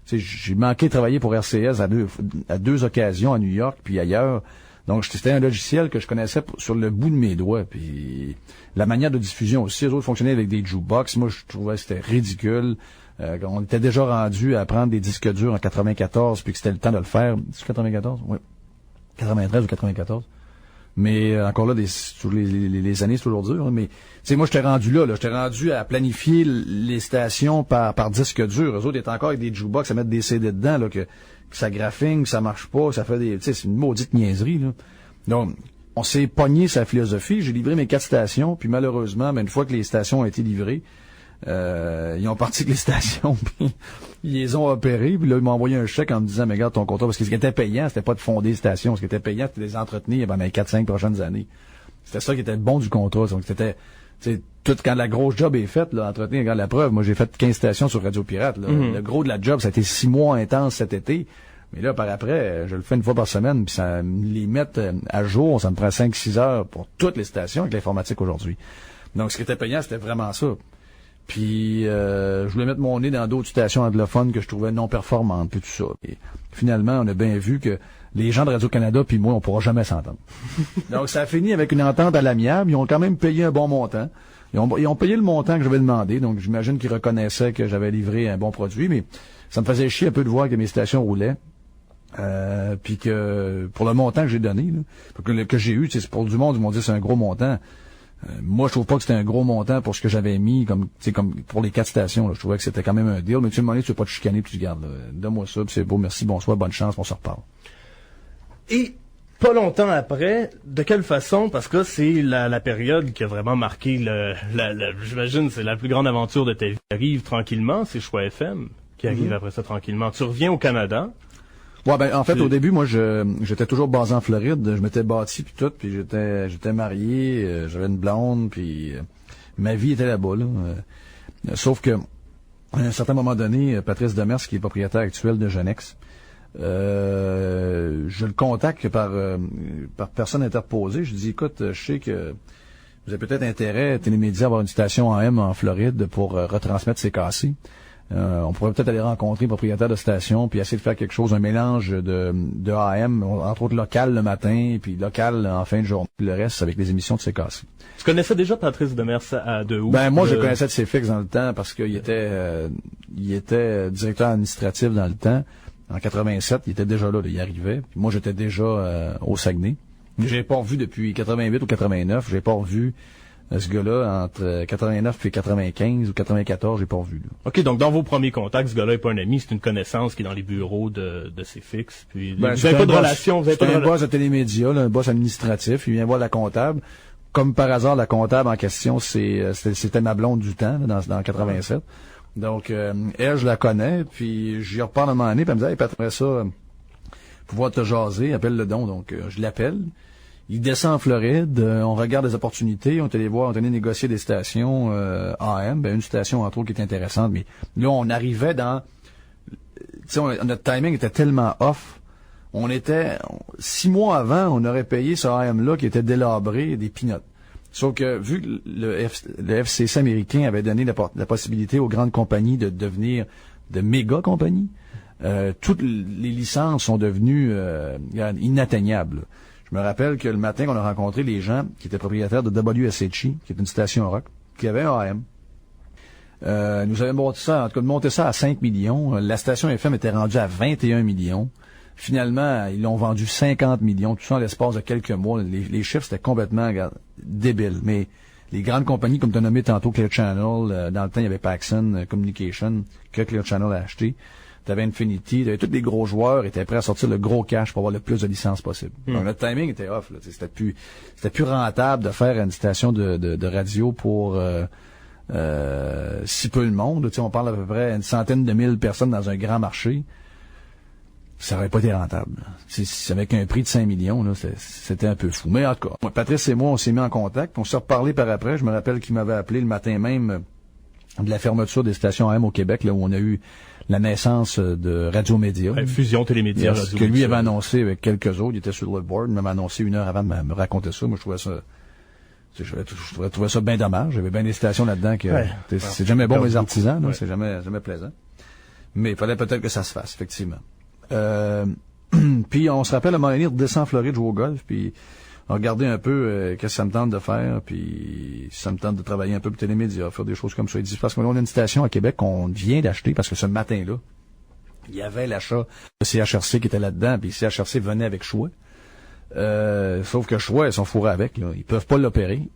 j'ai manqué de travailler pour RCS à deux occasions, à New York puis ailleurs. Donc, c'était un logiciel que je connaissais sur le bout de mes doigts. Puis la manière de diffusion aussi, les autres fonctionnaient avec des jukebox. Moi, je trouvais que c'était ridicule. On était déjà rendu à prendre des disques durs en 94, puis que c'était le temps de le faire. C'est 94? Oui. 93 ou 94. Mais encore là, les années, c'est toujours dur. Hein, mais moi, j'étais rendu là. J'étais rendu à planifier les stations par disque dur. Eux autres étaient encore avec des jukebox à mettre des CD dedans, là, que ça graphine, que ça marche pas, ça fait des... c'est une maudite niaiserie, là. Donc, on s'est pogné sa philosophie. J'ai livré mes 4 stations, puis malheureusement, une fois que les stations ont été livrées, ils ont parti avec les stations, puis ils les ont opérées, puis là, ils m'ont envoyé un chèque en me disant, mais regarde ton contrat, parce que ce qui était payant, c'était pas de fonder les stations, ce qui était payant, c'était de les entretenir pendant les 4-5 prochaines années. C'était ça qui était le bon du contrat. Donc, c'était, tout, quand la grosse job est faite, là, entretenir, regarde la preuve, moi, j'ai fait 15 stations sur Radio Pirate, là. Le gros de la job, ça a été 6 mois intenses cet été. Mais là, par après, je le fais une fois par semaine, puis ça les mettre à jour, ça me prend 5-6 heures pour toutes les stations avec l'informatique aujourd'hui. Donc, ce qui était payant, c'était vraiment ça. Puis, je voulais mettre mon nez dans d'autres stations anglophones que je trouvais non performantes, puis tout ça. Et finalement, on a bien vu que les gens de Radio-Canada puis moi, on pourra jamais s'entendre. Donc, ça a fini avec une entente à l'amiable. Ils ont quand même payé un bon montant. Ils ont payé le montant que j'avais demandé. Donc, j'imagine qu'ils reconnaissaient que j'avais livré un bon produit, mais ça me faisait chier un peu de voir que mes stations roulaient. Puis que pour le montant que j'ai donné, là, que j'ai eu, c'est pour du monde, ils m'ont dit c'est un gros montant. Moi, je trouve pas que c'était un gros montant pour ce que j'avais mis, comme pour les 4 stations. Là. Je trouvais que c'était quand même un deal. Mais tu me demandais, tu veux pas te chicaner, puis tu gardes. Donne-moi ça, puis c'est beau, merci, bonsoir, bonne chance, on se reparle. Et pas longtemps après, de quelle façon, parce que c'est la période qui a vraiment marqué j'imagine, c'est la plus grande aventure de ta vie. Tu arrives tranquillement, c'est Choix FM qui arrive après ça tranquillement. Tu reviens au Canada. Ouais, ben en fait au début moi j'étais toujours basé en Floride, je m'étais bâti puis tout, puis j'étais marié, j'avais une blonde, puis ma vie était là-bas là. Sauf que à un certain moment donné, Patrice Demers, qui est propriétaire actuel de Genex, je le contacte par personne interposée. Je dis écoute, je sais que vous avez peut-être intérêt, Télémédia, à avoir une station AM en Floride pour retransmettre CKC. On pourrait peut-être aller rencontrer le propriétaire de station puis essayer de faire quelque chose, un mélange de AM, entre autres local le matin, puis local en fin de journée, puis le reste avec les émissions de CKC. Tu connaissais déjà Patrice Demers de où? Ben moi je connaissais de CFX dans le temps parce qu'il était directeur administratif dans le temps. En 87, il était déjà là, il arrivait. Puis moi j'étais déjà au Saguenay. J'ai pas revu depuis 88 ou 89, j'ai pas revu ce gars-là, entre 89 et 95 ou 94, j'ai pas revu. Là. OK, donc dans vos premiers contacts, ce gars-là est pas un ami, c'est une connaissance qui est dans les bureaux de CFX. Puis vous n'avez pas de relation. C'est un boss de Télémédia, un boss administratif. Il vient voir la comptable. Comme par hasard, la comptable en question, c'était ma blonde du temps, là, dans 87. Donc, elle, je la connais, puis j'y reparle à un moment donné, puis elle me dit « Hey, après ça, pouvoir te jaser, appelle-le don. » Donc, je l'appelle. Il descend en Floride, on regarde les opportunités, on est allé voir, on est allé négocier des stations AM, une station entre autres qui est intéressante, mais là on arrivait dans, tu sais, notre timing était tellement off, on était 6 mois avant, on aurait payé ce AM là qui était délabré des peanuts. Sauf que vu que le FCC américain avait donné la possibilité aux grandes compagnies de devenir de méga compagnies, toutes les licences sont devenues inatteignables. Je Je me rappelle que le matin qu'on a rencontré les gens qui étaient propriétaires de WSHI, qui est une station rock, qui avait un AM. Nous avions monté ça à 5 millions. La station FM était rendue à 21 millions. Finalement, ils l'ont vendu 50 millions, tout ça en l'espace de quelques mois. Les chiffres, c'était complètement débile. Mais les grandes compagnies, comme tu as nommé tantôt, Clear Channel, dans le temps, il y avait Paxson Communication, que Clear Channel a acheté. T'avais Infinity, tous les gros joueurs étaient prêts à sortir le gros cash pour avoir le plus de licences possible. Donc, notre timing était off, là. C'était plus rentable de faire une station de radio pour si peu de monde. On parle à peu près une centaine de mille personnes dans un grand marché. Ça aurait pas été rentable. C'est avec un prix de 5 millions, là, c'était un peu fou. Mais en tout cas, Patrice et moi, on s'est mis en contact. On s'est reparlé par après. Je me rappelle qu'il m'avait appelé le matin même de la fermeture des stations AM au Québec, là où on a eu la naissance de Radio Média. Fusion Télémédia. Yes, que lui avait annoncé avec quelques autres. Il était sur le board. Il m'avait annoncé 1 heure avant de me raconter ça. Moi, je trouvais ça bien dommage. J'avais bien des stations là-dedans que c'est jamais bon les artisans, là, c'est jamais plaisant. Mais il fallait peut-être que ça se fasse, effectivement. Puis on se rappelle à un moment donné, on redescend en Floride jouer au golf, puis on regardait un peu qu'est-ce que ça me tente de faire, puis ça me tente de travailler un peu pour Télémédia, faire des choses comme ça. Il dit, parce qu'on a une station à Québec qu'on vient d'acheter, parce que ce matin-là, il y avait l'achat de CHRC qui était là-dedans, puis CHRC venait avec Choix. Sauf que Choix, ils sont fourrés avec, là. Ils peuvent pas l'opérer.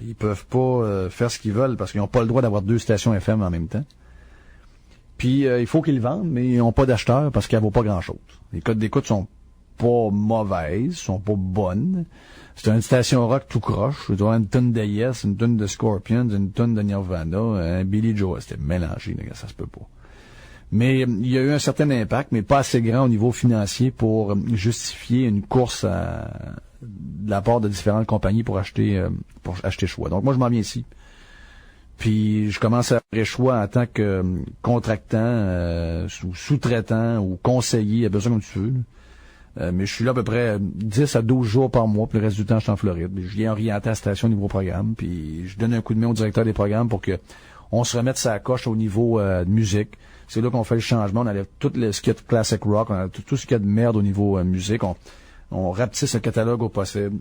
Ils peuvent pas faire ce qu'ils veulent parce qu'ils n'ont pas le droit d'avoir 2 stations FM en même temps. Puis il faut qu'ils le vendent, mais ils n'ont pas d'acheteurs parce qu'elle vaut pas grand-chose. Les codes d'écoute sont pas mauvaises, sont pas bonnes. C'est une station rock tout croche. Je dois une tonne de Yes, une tonne de Scorpions, une tonne de Nirvana, un Billy Joel. C'était mélangé, là, ça se peut pas. Mais il y a eu un certain impact, mais pas assez grand au niveau financier pour justifier une course de la part de différentes compagnies pour acheter Choix. Donc moi, je m'en viens ici. Puis je commence à faire Choix en tant que contractant, ou sous-traitant, ou conseiller, besoin comme tu veux. Mais je suis là à peu près 10 à 12 jours par mois, puis le reste du temps, je suis en Floride. Je viens orienter la station au niveau programme, puis je donne un coup de main au directeur des programmes pour que on se remette sa coche au niveau de musique. C'est là qu'on fait le changement. On enlève tout ce qu'il y a de classic rock, on enlève tout ce qu'il y a de merde au niveau musique. On rapetisse le catalogue au possible.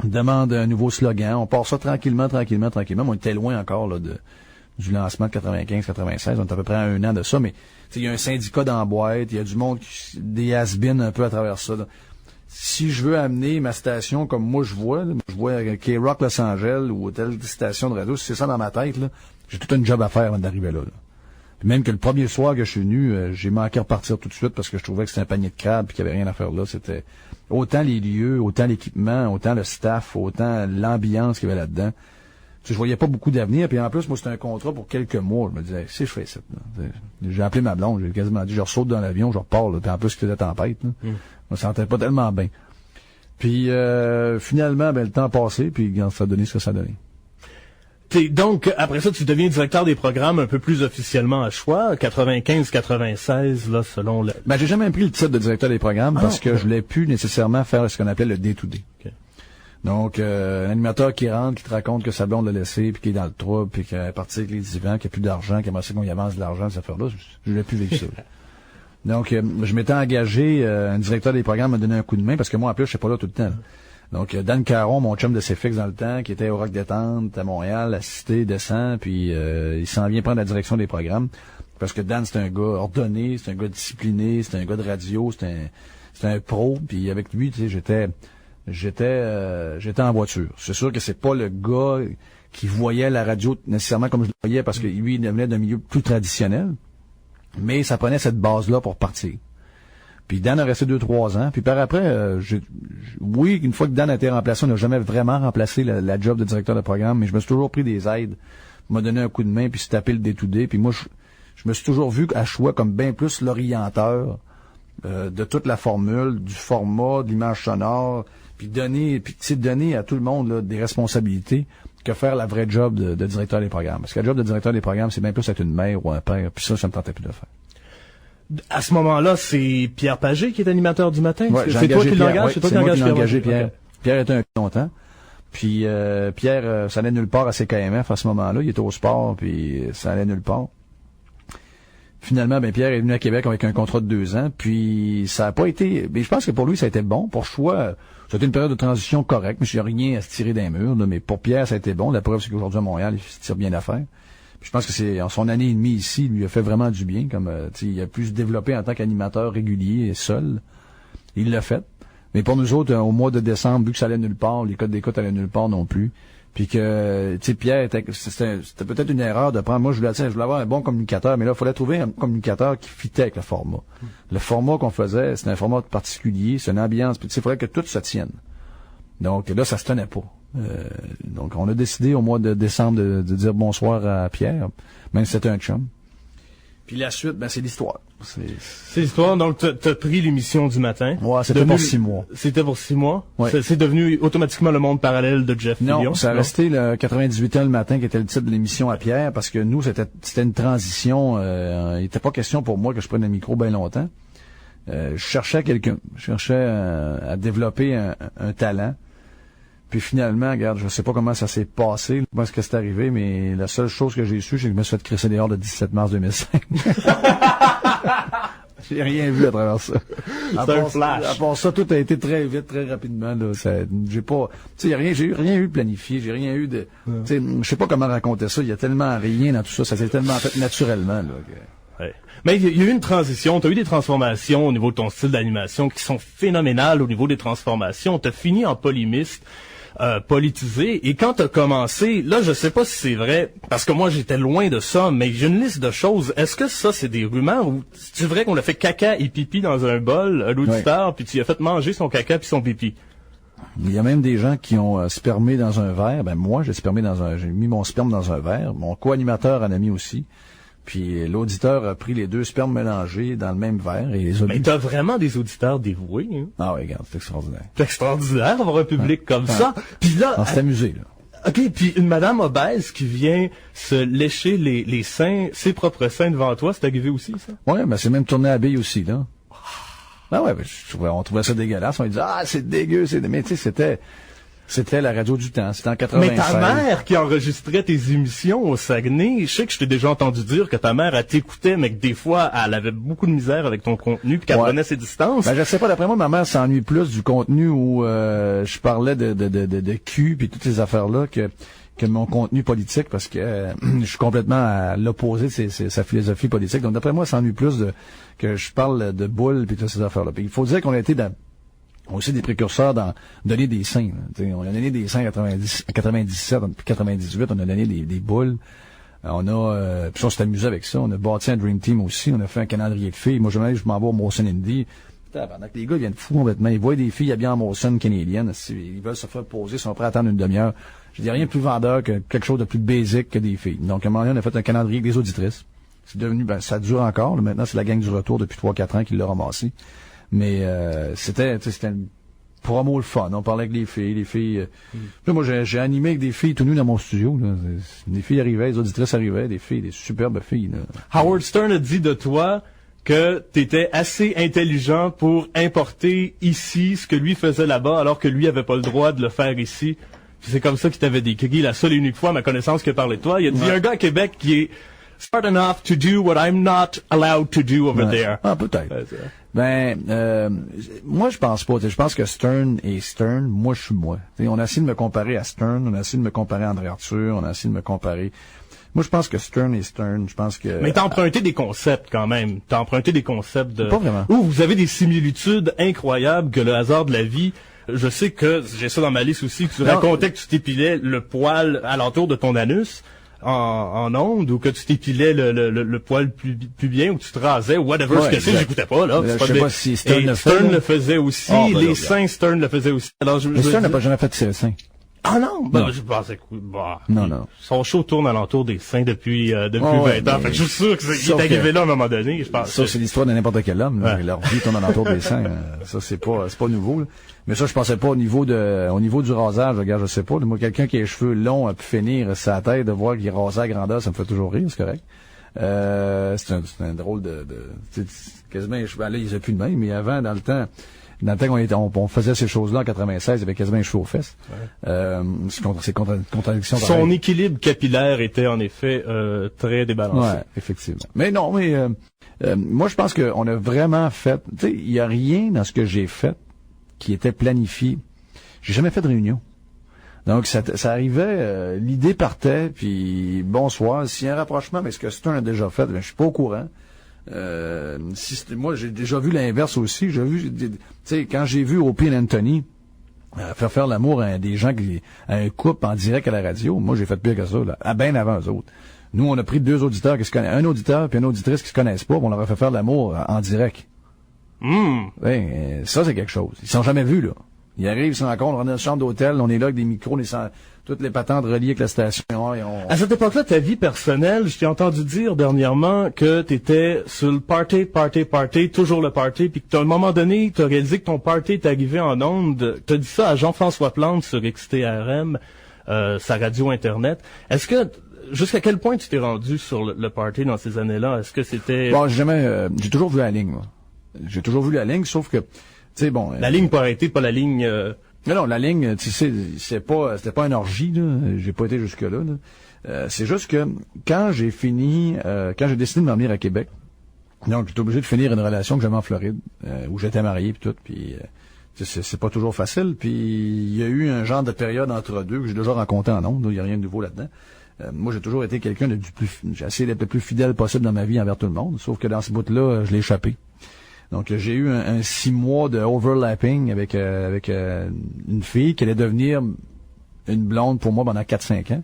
On demande un nouveau slogan. On part ça tranquillement. Mais on était loin encore là, du lancement de 95-96. On est à peu près à 1 an de ça. Mais il y a un syndicat dans la boîte. Il y a du monde, des has-been un peu à travers ça. Là. Si je veux amener ma station comme moi je vois K-Rock Los Angeles ou telle station de radio, si c'est ça dans ma tête, là, j'ai tout un job à faire avant d'arriver là. Puis même que le premier soir que je suis venu, j'ai manqué à repartir tout de suite parce que je trouvais que c'était un panier de crabes et qu'il n'y avait rien à faire là. C'était autant les lieux, autant l'équipement, autant le staff, autant l'ambiance qu'il y avait là-dedans. Je voyais pas beaucoup d'avenir. Puis en plus, moi, c'était un contrat pour quelques mois. Je me disais, si je fais ça. J'ai appelé ma blonde, j'ai quasiment dit, je ressaute dans l'avion, je repars. Là. Puis en plus, il faisait tempête. Là. Je me sentais pas tellement bien. Puis finalement, le temps a passé, puis ça a donné ce que ça a donné. Donc, après ça, tu deviens directeur des programmes un peu plus officiellement à Choix, 95-96, là, selon le... j'ai jamais pris le titre de directeur des programmes parce que je voulais plus nécessairement faire ce qu'on appelait le day-to-day. Okay. Donc, un animateur qui rentre, qui te raconte que sa blonde l'a laissé, puis qui est dans le trouble, puis qu'il est parti avec les divans, qu'il n'y a plus d'argent, qu'il aimerait ça qu'on y avance de l'argent, cette affaire-là, je voulais plus vivre ça. Donc, je m'étais engagé, un directeur des programmes m'a donné un coup de main, parce que moi, en plus, je suis pas là tout le temps. Là. Donc, Dan Caron, mon chum de CFX dans le temps, qui était au Rock Détente, à Montréal, à Cité, descend, puis il s'en vient prendre la direction des programmes. Parce que Dan, c'est un gars ordonné, c'est un gars discipliné, c'est un gars de radio, c'est un pro, puis avec lui, tu sais, j'étais en voiture. C'est sûr que c'est pas le gars qui voyait la radio nécessairement comme je le voyais, parce que lui, il venait d'un milieu plus traditionnel, mais ça prenait cette base-là pour partir. Puis Dan a resté 2-3 ans. Puis par après, oui, une fois que Dan a été remplacé, on n'a jamais vraiment remplacé la job de directeur de programme, mais je me suis toujours pris des aides, m'a donné un coup de main, puis se taper le day-to-day. Puis moi, je me suis toujours vu à Choix comme bien plus l'orienteur de toute la formule, du format, de l'image sonore, puis donner à tout le monde là, des responsabilités que faire la vraie job de directeur des programmes. Parce que la job de directeur des programmes, c'est bien plus être une mère ou un père, puis ça me tentait plus de faire. À ce moment-là, c'est Pierre Pagé qui est animateur du matin? Ouais, c'est toi qui l'engages? C'est moi qui l'ai engagé, Pierre. Okay. Pierre était un longtemps. Puis Pierre, ça allait nulle part à CKMF à ce moment-là. Il était au sport, puis ça allait nulle part. Finalement, ben Pierre est venu à Québec avec un contrat de 2 ans, puis ça a pas été... Mais je pense que pour lui, ça a été bon. Pour Choix, ça a été une période de transition correcte, mais il n'y a rien à se tirer d'un mur. Là, mais pour Pierre, ça a été bon. La preuve, c'est qu'aujourd'hui, à Montréal, il se tire bien d'affaires. Puis je pense que c'est en son année et demie ici, lui a fait vraiment du bien. Comme il a pu se développer en tant qu'animateur régulier et seul. Il l'a fait. Mais pour nous autres, au mois de décembre, vu que ça allait nulle part, les codes d'écoute allaient nulle part non plus. Puis que, tu sais, Pierre, c'était peut-être une erreur de prendre. Moi, je voulais avoir un bon communicateur, mais là, il fallait trouver un communicateur qui fitait avec le format. Le format qu'on faisait, c'était un format particulier, c'est une ambiance. Puis tu sais, il fallait que tout se tienne. Donc là, ça se tenait pas. Donc, on a décidé au mois de décembre de dire bonsoir à Pierre, même si c'était un chum. Puis la suite, ben c'est l'histoire. C'est l'histoire. Donc, t'as pris l'émission du matin. Ouais, c'était pour 6 mois. C'était pour 6 mois. Ouais. C'est devenu automatiquement le monde parallèle de Jeff Fillion. Non, ça a resté le 98 ans le matin qui était le titre de l'émission à Pierre, parce que nous, c'était une transition. Il n'était pas question pour moi que je prenne le micro bien longtemps. Je cherchais quelqu'un. Je cherchais à développer un talent. Puis finalement, regarde, je sais pas comment ça s'est passé, comment est-ce que c'est arrivé, mais la seule chose que j'ai su, c'est que je me suis fait crisser dehors le 17 mars 2005. J'ai rien vu à travers ça. C'est un flash. À part ça, tout a été très vite, très rapidement, là. J'ai pas, tu sais, j'ai rien eu de planifié, j'ai rien eu de, tu sais, je sais pas comment raconter ça. Il y a tellement rien dans tout ça. Ça s'est tellement fait naturellement, là. Ouais. Mais il y a eu une transition, t'as eu des transformations au niveau de ton style d'animation qui sont phénoménales au niveau des transformations. T'as fini en polymiste. Politisé, et quand t'as commencé, là je sais pas si c'est vrai, parce que moi j'étais loin de ça, mais j'ai une liste de choses. Est-ce que ça c'est des rumeurs ou c'est vrai qu'on a fait caca et pipi dans un bol à l'auditeur, puis tu lui as fait manger son caca puis son pipi? Il y a même des gens qui ont spermé dans un verre. Ben moi j'ai mis mon sperme dans un verre. Mon co-animateur en a mis aussi. Puis l'auditeur a pris les 2 spermes mélangés dans le même verre et les a Mais t'as vraiment des auditeurs dévoués, hein? Ah oui, regarde, c'est extraordinaire. C'est extraordinaire avoir un public comme ça. Puis là, on s'est amusé, là. OK, puis une madame obèse qui vient se lécher les seins, ses propres seins devant toi, c'est arrivé aussi, ça? Ouais, mais c'est même tourné à bille aussi, là. Ah ouais, on trouvait ça dégueulasse. On disait, c'est dégueu, mais tu sais, c'était la radio du temps. C'était en 96. Mais ta mère qui enregistrait tes émissions au Saguenay, je sais que je t'ai déjà entendu dire que ta mère, elle t'écoutait, mais que des fois, elle avait beaucoup de misère avec ton contenu, puis qu'elle prenait ses distances. Ben, je sais pas, d'après moi, ma mère s'ennuie plus du contenu où je parlais de cul puis toutes ces affaires-là que mon contenu politique, parce que je suis complètement à l'opposé de sa philosophie politique. Donc, d'après moi, elle s'ennuie plus que je parle de boules puis toutes ces affaires-là. Puis il faut dire qu'on a été aussi des précurseurs dans donner des seins. On a donné des seins en 97, puis 98, on a donné des boules. On a puis on s'est amusé avec ça. On a bâti un Dream Team aussi. On a fait un calendrier de filles. Moi, je m'en vais au Molson Indy. Pendant que les gars viennent fous complètement. Ils voient des filles habillées en Molson canadienne. Ils veulent se faire poser, ils sont prêts à attendre une demi-heure. Je dis rien de plus vendeur que quelque chose de plus basique que des filles. Donc, à un moment donné, on a fait un calendrier avec des auditrices. C'est devenu, ça dure encore. Là, maintenant, c'est la gang du retour depuis 3-4 ans qui l'a ramassé. Mais c'était une promo le fun. On parlait avec les filles. Puis moi, j'ai animé avec des filles tout nues dans mon studio. Là. Des filles arrivaient, les auditrices arrivaient, des superbes filles. Là. Howard Stern a dit de toi que t'étais assez intelligent pour importer ici ce que lui faisait là-bas, alors que lui avait pas le droit de le faire ici. Puis c'est comme ça qu'il t'avait décrit la seule et unique fois à ma connaissance qu'il a parlé de toi. Il a dit un gars à Québec qui est smart enough to do what I'm not allowed to do over there. Ah, peut-être. Moi, je pense pas. Je pense que Stern est Stern. Moi, je suis moi. T'sais, on a essayé de me comparer à Stern. On a essayé de me comparer à André Arthur. On a essayé de me comparer... Moi, je pense que Stern est Stern. Je pense que... Mais t'as emprunté des concepts, quand même. T'as emprunté des concepts de... Pas vraiment. Où vous avez des similitudes incroyables que le hasard de la vie... Je sais que, j'ai ça dans ma liste aussi, que tu racontais que tu t'épilais le poil alentour de ton anus en ondes, ou que tu t'épilais le poil plus bien, ou que tu te rasais, ou whatever, ce que c'est, j'écoutais pas, là. Je sais pas si Stern Stern le faisait aussi, les seins Stern le faisait aussi. Alors, Stern n'a pas jamais fait ses seins. Ah non? Je pensais que, non. Son show tourne alentour des seins depuis 20 ans. Fait que je suis sûr qu'il est arrivé là à un moment donné, je pense. Ça, c'est l'histoire de n'importe quel homme, là. Leur vie tourne alentour des seins. Ça, c'est pas nouveau, là. Mais ça, je pensais pas au niveau du rasage, regarde, je sais pas. Moi, quelqu'un qui a les cheveux longs a pu finir sa tête de voir qu'il rasait à grandeur, ça me fait toujours rire, c'est correct. C'est un drôle de quasiment, là, ils ont plus de même, mais avant, dans le temps, Dans le temps qu'on faisait ces choses-là en 96, il y avait quasiment un cheveu aux fesses. C'est contradiction. Son équilibre capillaire était en effet très débalancé. Ouais, effectivement. Mais non, moi je pense qu'on a vraiment fait. Tu sais, il y a rien dans ce que j'ai fait qui était planifié. J'ai jamais fait de réunion. Donc ça arrivait, l'idée partait, puis bonsoir. S'il y a un rapprochement, mais ce que Stern a déjà fait, je suis pas au courant. Moi, j'ai déjà vu l'inverse aussi. J'ai vu, tu sais, quand j'ai vu Opie et Anthony faire l'amour à des gens à un couple en direct à la radio, moi j'ai fait pire que ça, là, à bien avant eux autres. Nous, on a pris deux auditeurs qui se connaissent, un auditeur puis une auditrice qui se connaissent pas, on leur a fait faire l'amour en direct. Ça c'est quelque chose. Ils sont jamais vus là. Ils arrivent, ils se rencontrent, on est dans une chambre d'hôtel, on est là avec des micros, toutes les patentes reliées avec la station. À cette époque-là, ta vie personnelle, je t'ai entendu dire dernièrement que t'étais sur le party, toujours le party, puis qu'à un moment donné, t'as réalisé que ton party est arrivé en ondes. T'as dit ça à Jean-François Plante sur XTRM, sa radio Internet. Est-ce que, jusqu'à quel point tu t'es rendu sur le party dans ces années-là? Est-ce que c'était... Bon, j'ai toujours vu la ligne, moi. J'ai toujours vu la ligne, sauf que, tu sais, bon... La ligne pas arrêtée, pas la ligne... Non, la ligne, tu sais, c'était pas une orgie, là. J'ai pas été jusque-là, là. C'est juste que, quand j'ai décidé de m'en venir à Québec, donc j'étais obligé de finir une relation que j'avais en Floride, où j'étais marié pis tout, puis c'est pas toujours facile, puis il y a eu un genre de période entre deux que j'ai déjà rencontré en ondes, il y a rien de nouveau là-dedans. Moi, j'ai toujours été quelqu'un j'ai essayé d'être le plus fidèle possible dans ma vie envers tout le monde, sauf que dans ce bout-là, je l'ai échappé. Donc, j'ai eu un 6 mois de overlapping avec une fille qui allait devenir une blonde pour moi pendant 4-5 ans.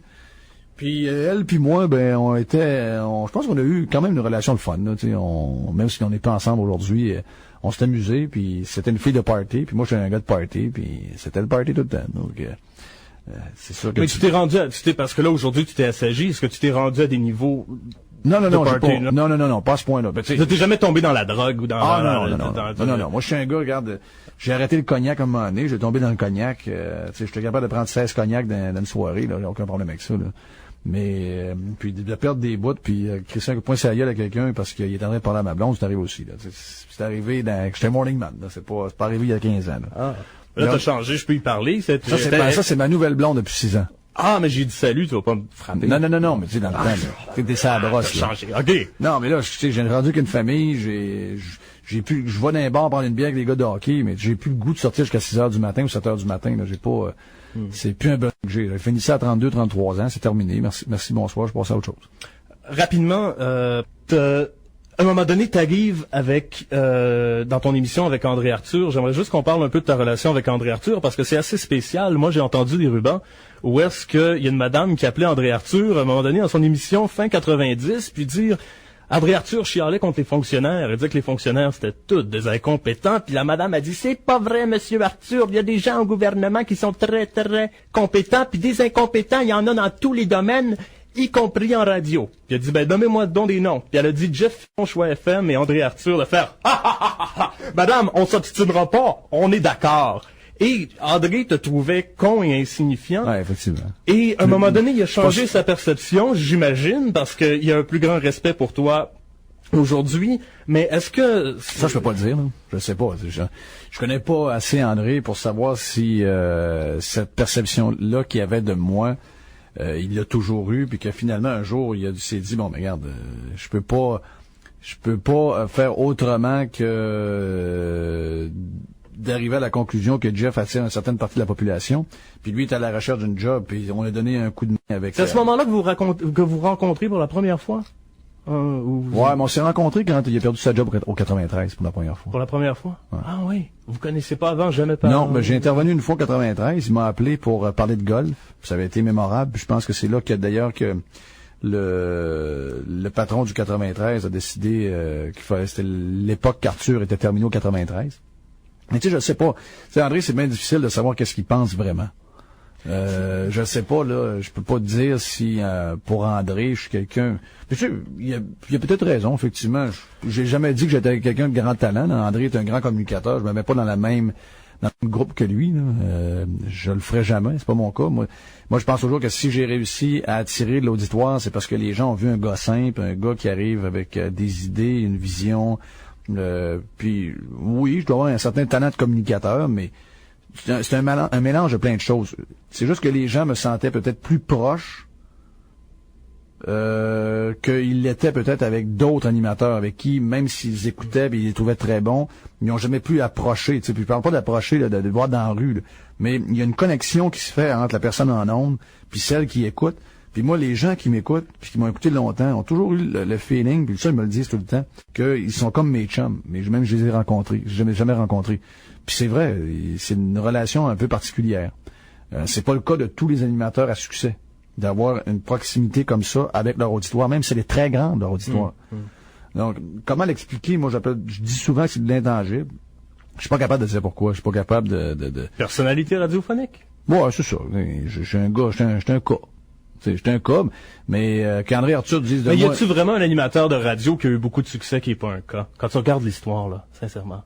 Puis elle puis moi, je pense qu'on a eu quand même une relation de fun. Là, même si on n'est pas ensemble aujourd'hui, on s'est amusé. Puis c'était une fille de party, puis moi j'étais un gars de party, puis c'était le party tout le temps. Donc c'est sûr que. Mais tu t'es rendu, parce que là aujourd'hui tu t'es assagi. Est-ce que tu t'es rendu à des niveaux? Non, pas à ce point-là. Tu t'es jamais tombé dans la drogue ou dans... Non. Moi, je suis un gars, regarde, j'ai arrêté le cognac à un moment donné, j'ai tombé dans le cognac, tu sais, j'étais capable de prendre 16 cognacs dans une soirée, là, j'ai aucun problème avec ça, là. Mais, puis de perdre des bouts, puis crisser un coup de poing sur la gueule à quelqu'un parce qu'il est en train de parler à ma blonde, c'est arrivé aussi, là. C'est arrivé j'étais morning man, là. C'est pas arrivé il y a 15 ans, là. Ah. Là, t'as changé, je peux y parler. Ça, c'est ma nouvelle blonde depuis 6 ans. Ah, mais j'ai dit salut, tu vas pas me frapper. Non, mais tu sais, dans le temps, là. T'es ça à la brosse, là. Changé. OK. Non, mais là, tu sais, j'ai rendu qu'une famille, je vais dans un bar prendre une bière avec les gars de hockey, mais j'ai plus le goût de sortir jusqu'à 6h du matin ou 7h du matin, là. J'ai pas, c'est plus un bon que j'ai. J'ai fini ça à 32, 33 ans, c'est terminé. Merci, bonsoir, je passe à autre chose. Rapidement, à un moment donné, t'arrives avec dans ton émission avec André Arthur. J'aimerais juste qu'on parle un peu de ta relation avec André Arthur parce que c'est assez spécial. Moi, j'ai entendu des rubans où est-ce qu'il y a une madame qui appelait André Arthur à un moment donné dans son émission fin 90 puis dire André Arthur chialait contre les fonctionnaires. Elle disait que les fonctionnaires c'était tous des incompétents. Puis la madame a dit c'est pas vrai, Monsieur Arthur. Il y a des gens au gouvernement qui sont très très compétents puis des incompétents. Il y en a dans tous les domaines, y compris en radio. Puis elle a dit, donnez-moi donc des noms. Puis elle a dit Jeff Choix FM et André Arthur de faire, madame, on s'obstinera pas, on est d'accord. Et André te trouvait con et insignifiant. Ouais, effectivement. Et à un moment donné, il a changé sa perception, j'imagine, parce qu'il y a un plus grand respect pour toi aujourd'hui. Mais est-ce que... Ça, je peux pas le dire, là. Je sais pas. Je connais pas assez André pour savoir si cette perception-là qu'il avait de moi... il l'a toujours eu, puis que finalement un jour il s'est dit bon, mais regarde, je peux pas faire autrement que d'arriver à la conclusion que Jeff attire une certaine partie de la population, puis lui est à la recherche d'une job, puis on a donné un coup de main avec. C'est à ce moment-là que vous rencontrez pour la première fois. Ouais, mais on s'est rencontrés quand il a perdu sa job au 93 pour la première fois. Pour la première fois? Ouais. Ah oui. Vous connaissez pas avant, jamais parlé? Non, mais j'ai intervenu une fois en 93. Il m'a appelé pour parler de golf. Ça avait été mémorable. Je pense que c'est là que d'ailleurs que le patron du 93 a décidé c'était l'époque qu'Arthur était terminé au 93. Mais tu sais, je sais pas. Tu sais, André, c'est bien difficile de savoir qu'est-ce qu'il pense vraiment. Je sais pas, là, je peux pas te dire si pour André, je suis quelqu'un... Tu sais, il y a peut-être raison, effectivement. J'ai jamais dit que j'étais quelqu'un de grand talent. André est un grand communicateur. Je me mets pas dans le même groupe que lui. Là. Je le ferai jamais, c'est pas mon cas. Moi, je pense toujours que si j'ai réussi à attirer de l'auditoire, c'est parce que les gens ont vu un gars simple, un gars qui arrive avec des idées, une vision, Puis oui, je dois avoir un certain talent de communicateur, mais c'est un mélange de plein de choses. C'est juste que les gens me sentaient peut-être plus proche qu'ils l'étaient peut-être avec d'autres animateurs avec qui, même s'ils écoutaient et ils les trouvaient très bons, ils n'ont jamais pu approcher. Puis je parle pas d'approcher, là, de voir dans la rue, là, mais il y a une connexion qui se fait entre la personne en ondes puis celle qui écoute. Puis moi, les gens qui m'écoutent puis qui m'ont écouté longtemps ont toujours eu le feeling, puis ça ils me le disent tout le temps, qu'ils sont comme mes chums. Mais même je les ai rencontrés, je les ai jamais rencontrés. Puis c'est vrai, c'est une relation un peu particulière. C'est pas le cas de tous les animateurs à succès, d'avoir une proximité comme ça avec leur auditoire, même si elle est très grande, leur auditoire. Donc, comment l'expliquer? Moi, je dis souvent que c'est de l'intangible. Je suis pas capable de dire pourquoi. Je suis pas capable de... Personnalité radiophonique. Ouais, c'est ça. Je suis un gars, je suis un cas. J'étais un cas, mais qu'André Arthur dise de mais moi... y a-tu vraiment un animateur de radio qui a eu beaucoup de succès qui est pas un cas? Quand tu regardes l'histoire, là, sincèrement.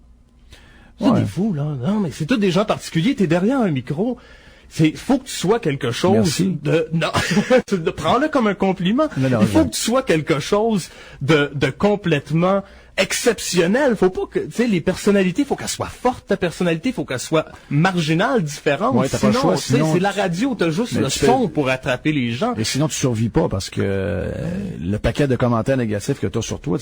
C'est des fous, là. Non, mais c'est tous des gens particuliers. T'es derrière un micro. Faut que tu sois quelque chose. Merci. Non. Prends-le comme un compliment. Non, il faut que tu sois quelque chose de complètement exceptionnel. Faut pas que, tu sais, les personnalités, faut qu'elles soient fortes, ta personnalité, faut qu'elle soit marginale, différente. Ouais, t'as pas le choix, sinon c'est la radio, t'as juste le son pour attraper les gens. Et sinon, tu survis pas parce que le paquet de commentaires négatifs que t'as sur toi,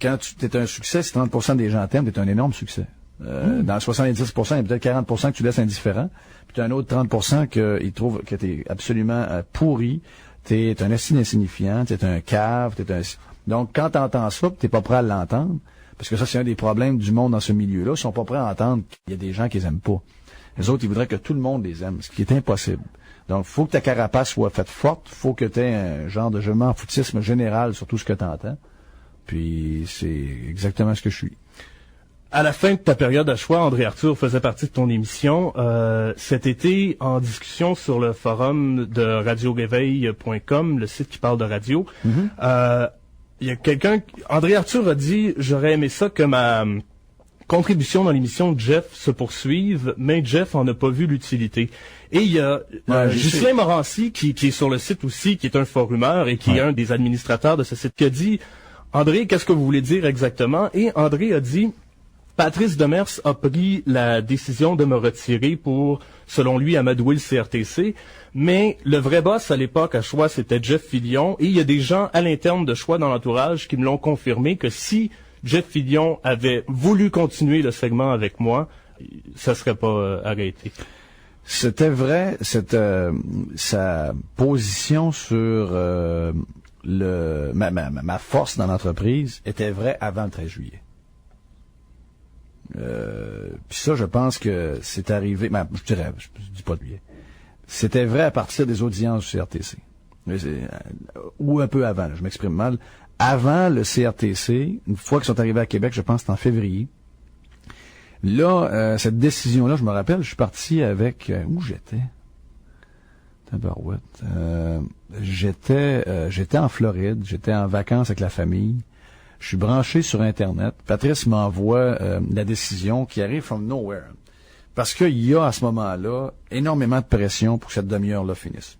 quand tu t'es un succès, si 30% des gens t'aiment, t'es un énorme succès. Dans 70%, il y a peut-être 40% que tu laisses indifférent, puis tu as un autre 30% qu'ils trouvent que t'es absolument pourri, t'es un estime insignifiant, t'es un cave, Donc, quand t'entends ça, t'es pas prêt à l'entendre, parce que ça, c'est un des problèmes du monde dans ce milieu-là, ils sont pas prêts à entendre qu'il y a des gens qui les aiment pas. Les autres, ils voudraient que tout le monde les aime, ce qui est impossible. Donc, faut que ta carapace soit faite forte, faut que t'aies un genre de je m'en foutisme général sur tout ce que t'entends, puis c'est exactement ce que je suis. À la fin de ta période à choix, André Arthur faisait partie de ton émission. Cet été, en discussion sur le forum de radioréveil.com, le site qui parle de radio, il y a André Arthur a dit, j'aurais aimé ça que ma contribution dans l'émission de Jeff se poursuive, mais Jeff en a pas vu l'utilité. Et il y a Ghislain Morancy, qui est sur le site aussi, qui est un forumeur et qui est un des administrateurs de ce site, qui a dit, André, qu'est-ce que vous voulez dire exactement? Et André a dit, Patrice Demers a pris la décision de me retirer pour, selon lui, amadouer le CRTC. Mais le vrai boss à l'époque à Choix, c'était Jeff Fillion. Et il y a des gens à l'interne de Choix dans l'entourage qui me l'ont confirmé que si Jeff Fillion avait voulu continuer le segment avec moi, ça serait pas arrêté. C'était vrai, sa position sur ma force dans l'entreprise était vraie avant le 13 juillet. Puis ça, je pense que c'est arrivé, je dis pas de lui. C'était vrai à partir des audiences du CRTC. Ou un peu avant, je m'exprime mal. Avant le CRTC, une fois qu'ils sont arrivés à Québec, je pense que c'était en février. Là, cette décision-là, je me rappelle, je suis parti avec... où j'étais? Tabarouette. J'étais en Floride, j'étais en vacances avec la famille. Je suis branché sur Internet. Patrice m'envoie la décision qui arrive from nowhere. Parce qu'il y a à ce moment-là énormément de pression pour que cette demi-heure-là finisse.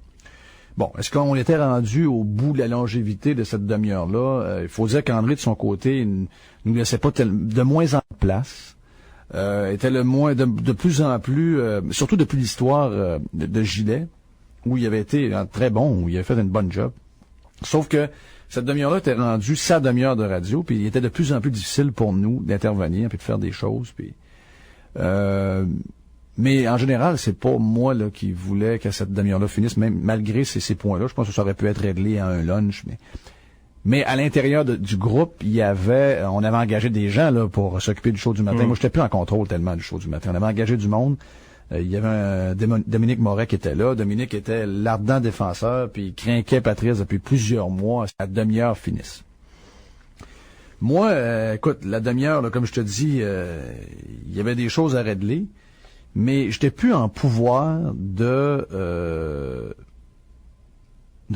Bon, est-ce qu'on était rendu au bout de la longévité de cette demi-heure-là? Il faut dire qu'André, de son côté, nous laissait pas de moins en place. Était de plus en plus, surtout depuis l'histoire de Gilet, où il avait été très bon, où il avait fait une bonne job. Sauf que cette demi-heure-là était rendue sa demi-heure de radio, puis il était de plus en plus difficile pour nous d'intervenir puis de faire des choses. Puis, mais en général, c'est pas moi là qui voulais que cette demi-heure-là finisse, même malgré ces points-là. Je pense que ça aurait pu être réglé à un lunch, mais à l'intérieur du groupe, on avait engagé des gens là pour s'occuper du show du matin. Moi, j'étais plus en contrôle tellement du show du matin. On avait engagé du monde. Il y avait Dominique Moret qui était là. Dominique était l'ardent défenseur, puis il crainquait Patrice depuis plusieurs mois. La demi-heure finisse. Moi, écoute, la demi-heure, là, comme je te dis, il y avait des choses à régler, mais j'étais plus en pouvoir de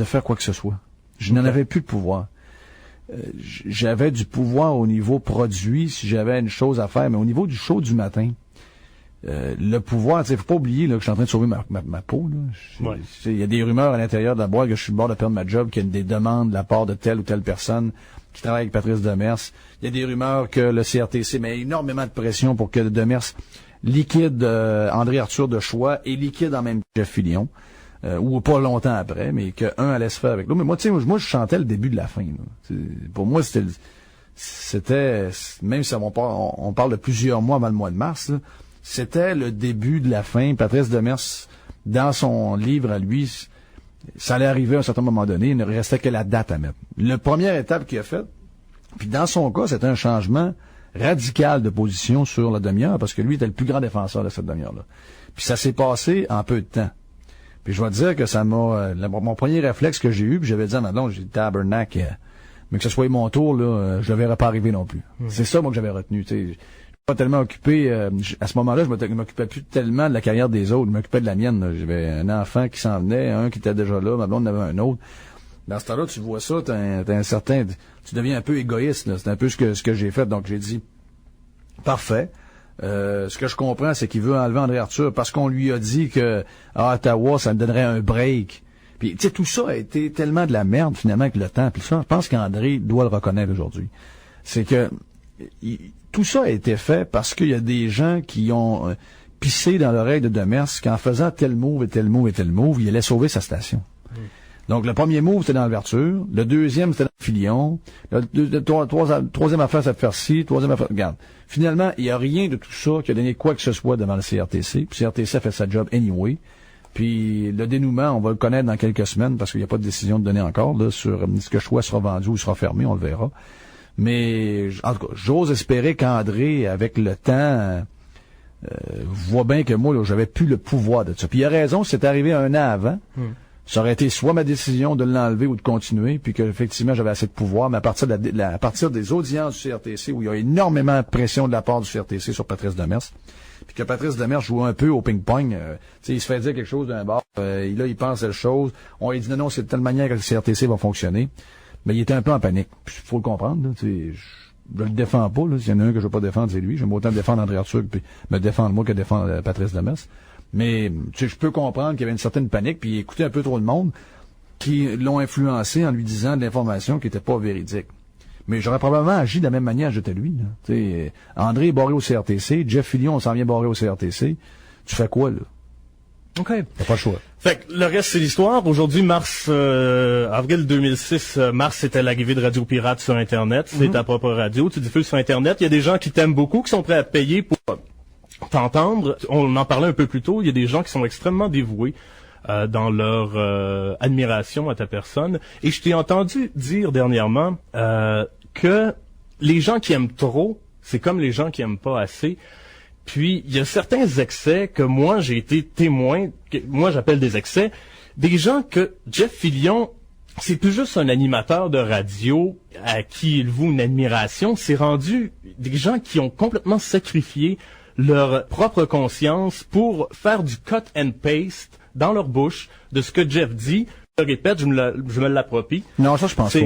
faire quoi que ce soit. Je n'en avais plus de pouvoir. J'avais du pouvoir au niveau produit, si j'avais une chose à faire, mais au niveau du show du matin, le pouvoir, tu sais, faut pas oublier là, que je suis en train de sauver ma peau. Il y a des rumeurs à l'intérieur de la boîte que je suis le bord de perdre ma job, qu'il y a des demandes de la part de telle ou telle personne qui travaille avec Patrice Demers. Il y a des rumeurs que le CRTC met énormément de pression pour que Demers liquide André Arthur de Choix et liquide en même temps Jeff Fillion. Ou pas longtemps après, mais qu'un allait se faire avec l'autre. Mais moi, tu sais, moi, je chantais le début de la fin. Pour moi, c'était, même si on parle de plusieurs mois avant le mois de mars, là, c'était le début de la fin. Patrice Demers, dans son livre à lui, ça allait arriver à un certain moment donné. Il ne restait que la date à mettre. La première étape qu'il a faite, puis dans son cas, c'était un changement radical de position sur la demi-heure, parce que lui était le plus grand défenseur de cette demi-heure-là. Puis ça s'est passé en peu de temps. Puis je dois dire que ça m'a... mon premier réflexe que j'ai eu, puis j'avais dit à Madelon, j'ai dit tabernacle, mais que ce soit mon tour, là, je ne verrais pas arriver non plus. C'est ça, moi, que j'avais retenu. Je suis pas tellement occupé... à ce moment-là, je m'occupais plus tellement de la carrière des autres. Je m'occupais de la mienne. Là. J'avais un enfant qui s'en venait, un qui était déjà là, ma blonde en avait un autre. Dans ce temps-là, tu vois ça, t'as un certain... Tu deviens un peu égoïste. Là. C'est un peu ce que j'ai fait. Donc, j'ai dit, parfait. Ce que je comprends, c'est qu'il veut enlever André Arthur parce qu'on lui a dit que à Ottawa, ça me donnerait un break. Puis, tu sais, tout ça a été tellement de la merde, finalement, avec le temps. Puis ça, je pense qu'André doit le reconnaître aujourd'hui. C'est que tout ça a été fait parce qu'il y a des gens qui ont pissé dans l'oreille de Demers qu'en faisant tel move et tel move et tel move, il allait sauver sa station. Donc, le premier move, c'était dans l'ouverture. Le deuxième, c'était dans le Fillion. Troisième affaire, c'est de faire ci. Troisième affaire, regarde. Finalement, il n'y a rien de tout ça qui a donné quoi que ce soit devant le CRTC. Puis CRTC a fait sa job anyway. Puis le dénouement, on va le connaître dans quelques semaines parce qu'il n'y a pas de décision de donner encore là sur ce que Choix sera vendu ou sera fermé, on le verra. Mais, en tout cas, j'ose espérer qu'André, avec le temps, voit bien que moi, là, j'avais plus le pouvoir de ça. Puis il a raison, c'est arrivé un an avant. Ça aurait été soit ma décision de l'enlever ou de continuer, puis qu'effectivement j'avais assez de pouvoir, mais à partir des audiences du CRTC, où il y a énormément de pression de la part du CRTC sur Patrice Demers, puis que Patrice Demers joue un peu au ping-pong, il se fait dire quelque chose d'un bord, là il pense telle chose, on lui dit non, c'est de telle manière que le CRTC va fonctionner, mais il était un peu en panique, puis il faut le comprendre, là, je le défends pas, là, s'il y en a un que je veux pas défendre, c'est lui, j'aime autant défendre André Arthur, puis me défendre moi que défendre Patrice Demers. Mais je peux comprendre qu'il y avait une certaine panique, puis il écoutait un peu trop de monde qui l'ont influencé en lui disant de l'information qui n'était pas véridique. Mais j'aurais probablement agi de la même manière que j'étais lui. André est barré au CRTC, Jeff Fillion, on s'en vient barré au CRTC. Tu fais quoi, là? OK. T'as pas le choix. Fait que le reste, c'est l'histoire. Aujourd'hui, avril 2006, mars, c'était l'arrivée de Radio Pirate sur Internet. C'est ta propre radio. Tu diffuses sur Internet. Il y a des gens qui t'aiment beaucoup, qui sont prêts à payer pour t'entendre. On en parlait un peu plus tôt. Il y a des gens qui sont extrêmement dévoués dans leur admiration à ta personne. Et je t'ai entendu dire dernièrement que les gens qui aiment trop, c'est comme les gens qui aiment pas assez. Puis, il y a certains excès que moi, j'ai été témoin, que moi, j'appelle des excès, des gens que Jeff Fillion, c'est plus juste un animateur de radio à qui il voue une admiration, c'est rendu des gens qui ont complètement sacrifié leur propre conscience pour faire du cut and paste dans leur bouche de ce que Jeff dit. Je le répète, je me l'approprie. Non, ça, je pense pas.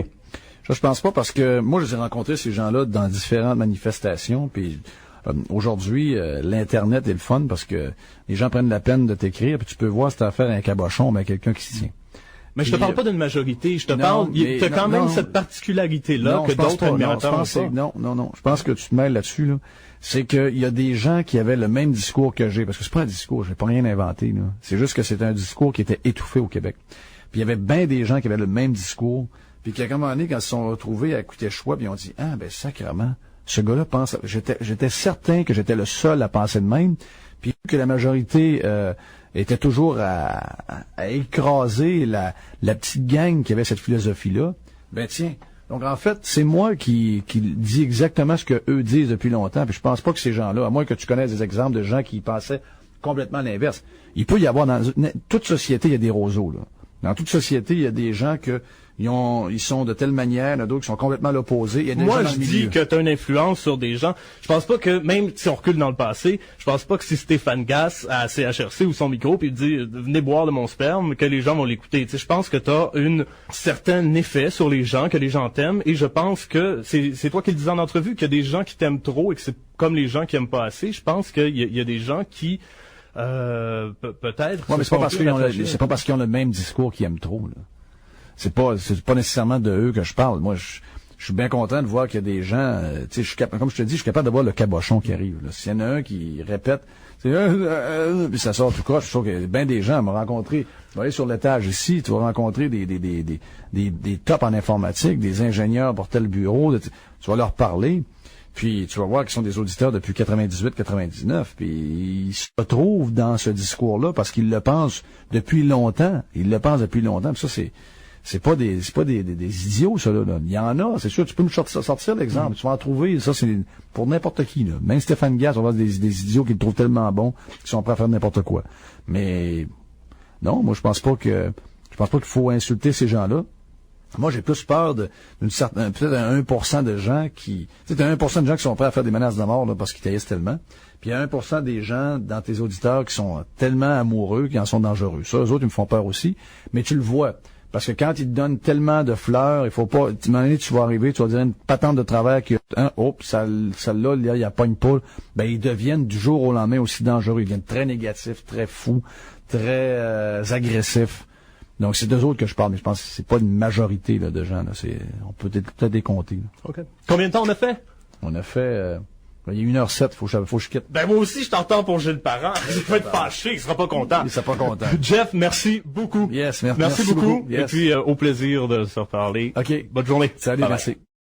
Ça, je pense pas parce que moi, je les ai rencontrés, ces gens-là, dans différentes manifestations, puis aujourd'hui, l'Internet est le fun parce que les gens prennent la peine de t'écrire, puis tu peux voir cette affaire un cabochon, mais quelqu'un qui s'y tient. Mais je te parle pas d'une majorité, je te parle, t'as quand même cette particularité-là que d'autres admirateurs ont pas. Non, je pense que tu te mêles là-dessus, là. C'est qu'il y a des gens qui avaient le même discours que j'ai, parce que c'est pas un discours, j'ai pas rien inventé, là. C'est juste que c'est un discours qui était étouffé au Québec. Puis il y avait bien des gens qui avaient le même discours, puis qu'à un moment donné, quand ils se sont retrouvés à écouter Choix, puis ils ont dit, ah, ben, sacrément, ce gars-là pense, j'étais certain que j'étais le seul à penser de même, puis que la majorité, était toujours à écraser la petite gang qui avait cette philosophie-là. Ben, tiens. Donc, en fait, c'est moi qui dis exactement ce que eux disent depuis longtemps, puis je pense pas que ces gens-là, à moins que tu connaisses des exemples de gens qui pensaient complètement l'inverse. Il peut y avoir dans toute société, il y a des roseaux, là. Dans toute société, il y a des gens ils sont de telle manière, il y en a d'autres qui sont complètement l'opposés. Il y a des Moi, gens je dis que tu as une influence sur des gens. Je pense pas que, même si on recule dans le passé, je pense pas que si Stéphane Gass à CHRC ou son micro puis il dit « Venez boire de mon sperme », que les gens vont l'écouter. Tu sais, je pense que tu as un certain effet sur les gens, que les gens t'aiment, et je pense que, c'est toi qui le disais en entrevue, qu'il y a des gens qui t'aiment trop et que c'est comme les gens qui aiment pas assez. Je pense qu'il y a des gens qui... peut-être. Ouais, mais c'est pas parce qu'ils ont le même discours qu'ils aiment trop, là. C'est pas nécessairement de eux que je parle. Moi, je suis bien content de voir qu'il y a des gens, tu sais, comme je te dis, je suis capable de voir le cabochon qui arrive, là. S'il y en a un qui répète, c'est puis ça sort tout croche. Je suis sûr qu'il y a bien des gens à me rencontrer. Tu vas aller sur l'étage ici, tu vas rencontrer des tops en informatique, des ingénieurs pour tel bureau, tu vas leur parler. Puis tu vas voir qu'ils sont des auditeurs depuis 98-99, puis ils se retrouvent dans ce discours-là parce qu'ils le pensent depuis longtemps. Ils le pensent depuis longtemps. Puis ça, c'est pas des idiots, ça, là. Il y en a, c'est sûr, tu peux me sortir l'exemple. Tu vas en trouver, ça, c'est pour n'importe qui, là. Même Stéphane Gass, on va voir des idiots qui le trouvent tellement bon, qu'ils sont prêts à faire n'importe quoi. Mais, non, moi, je pense pas qu'il faut insulter ces gens-là. Moi, j'ai plus peur d'une certaine, peut-être un 1% de gens qui, tu sais, t'as 1% de gens qui sont prêts à faire des menaces de mort, là, parce qu'ils taillissent tellement. Puis il y a 1% des gens dans tes auditeurs qui sont tellement amoureux qu'ils en sont dangereux. Ça, eux autres, ils me font peur aussi. Mais tu le vois. Parce que quand ils te donnent tellement de fleurs, il faut pas, à un moment donné, tu vas arriver, tu vas dire une patente de travers qui, celle-là, il y a pas une poule. Ben, ils deviennent du jour au lendemain aussi dangereux. Ils deviennent très négatifs, très fous, très, agressifs. Donc, c'est d'eux autres que je parle, mais je pense que c'est pas une majorité, là, de gens, là. On peut peut-être décompter, là. OK. Combien de temps on a fait? On a fait, il est 1h07, faut que je quitte. Ben, moi aussi, je t'entends pour Gilles Parent. Il va être fâché, il sera pas content. Il sera pas content. Jeff, merci beaucoup. Yes, merci beaucoup. Yes. Et puis, au plaisir de se reparler. OK. Bonne journée. Salut, Bye merci. bye.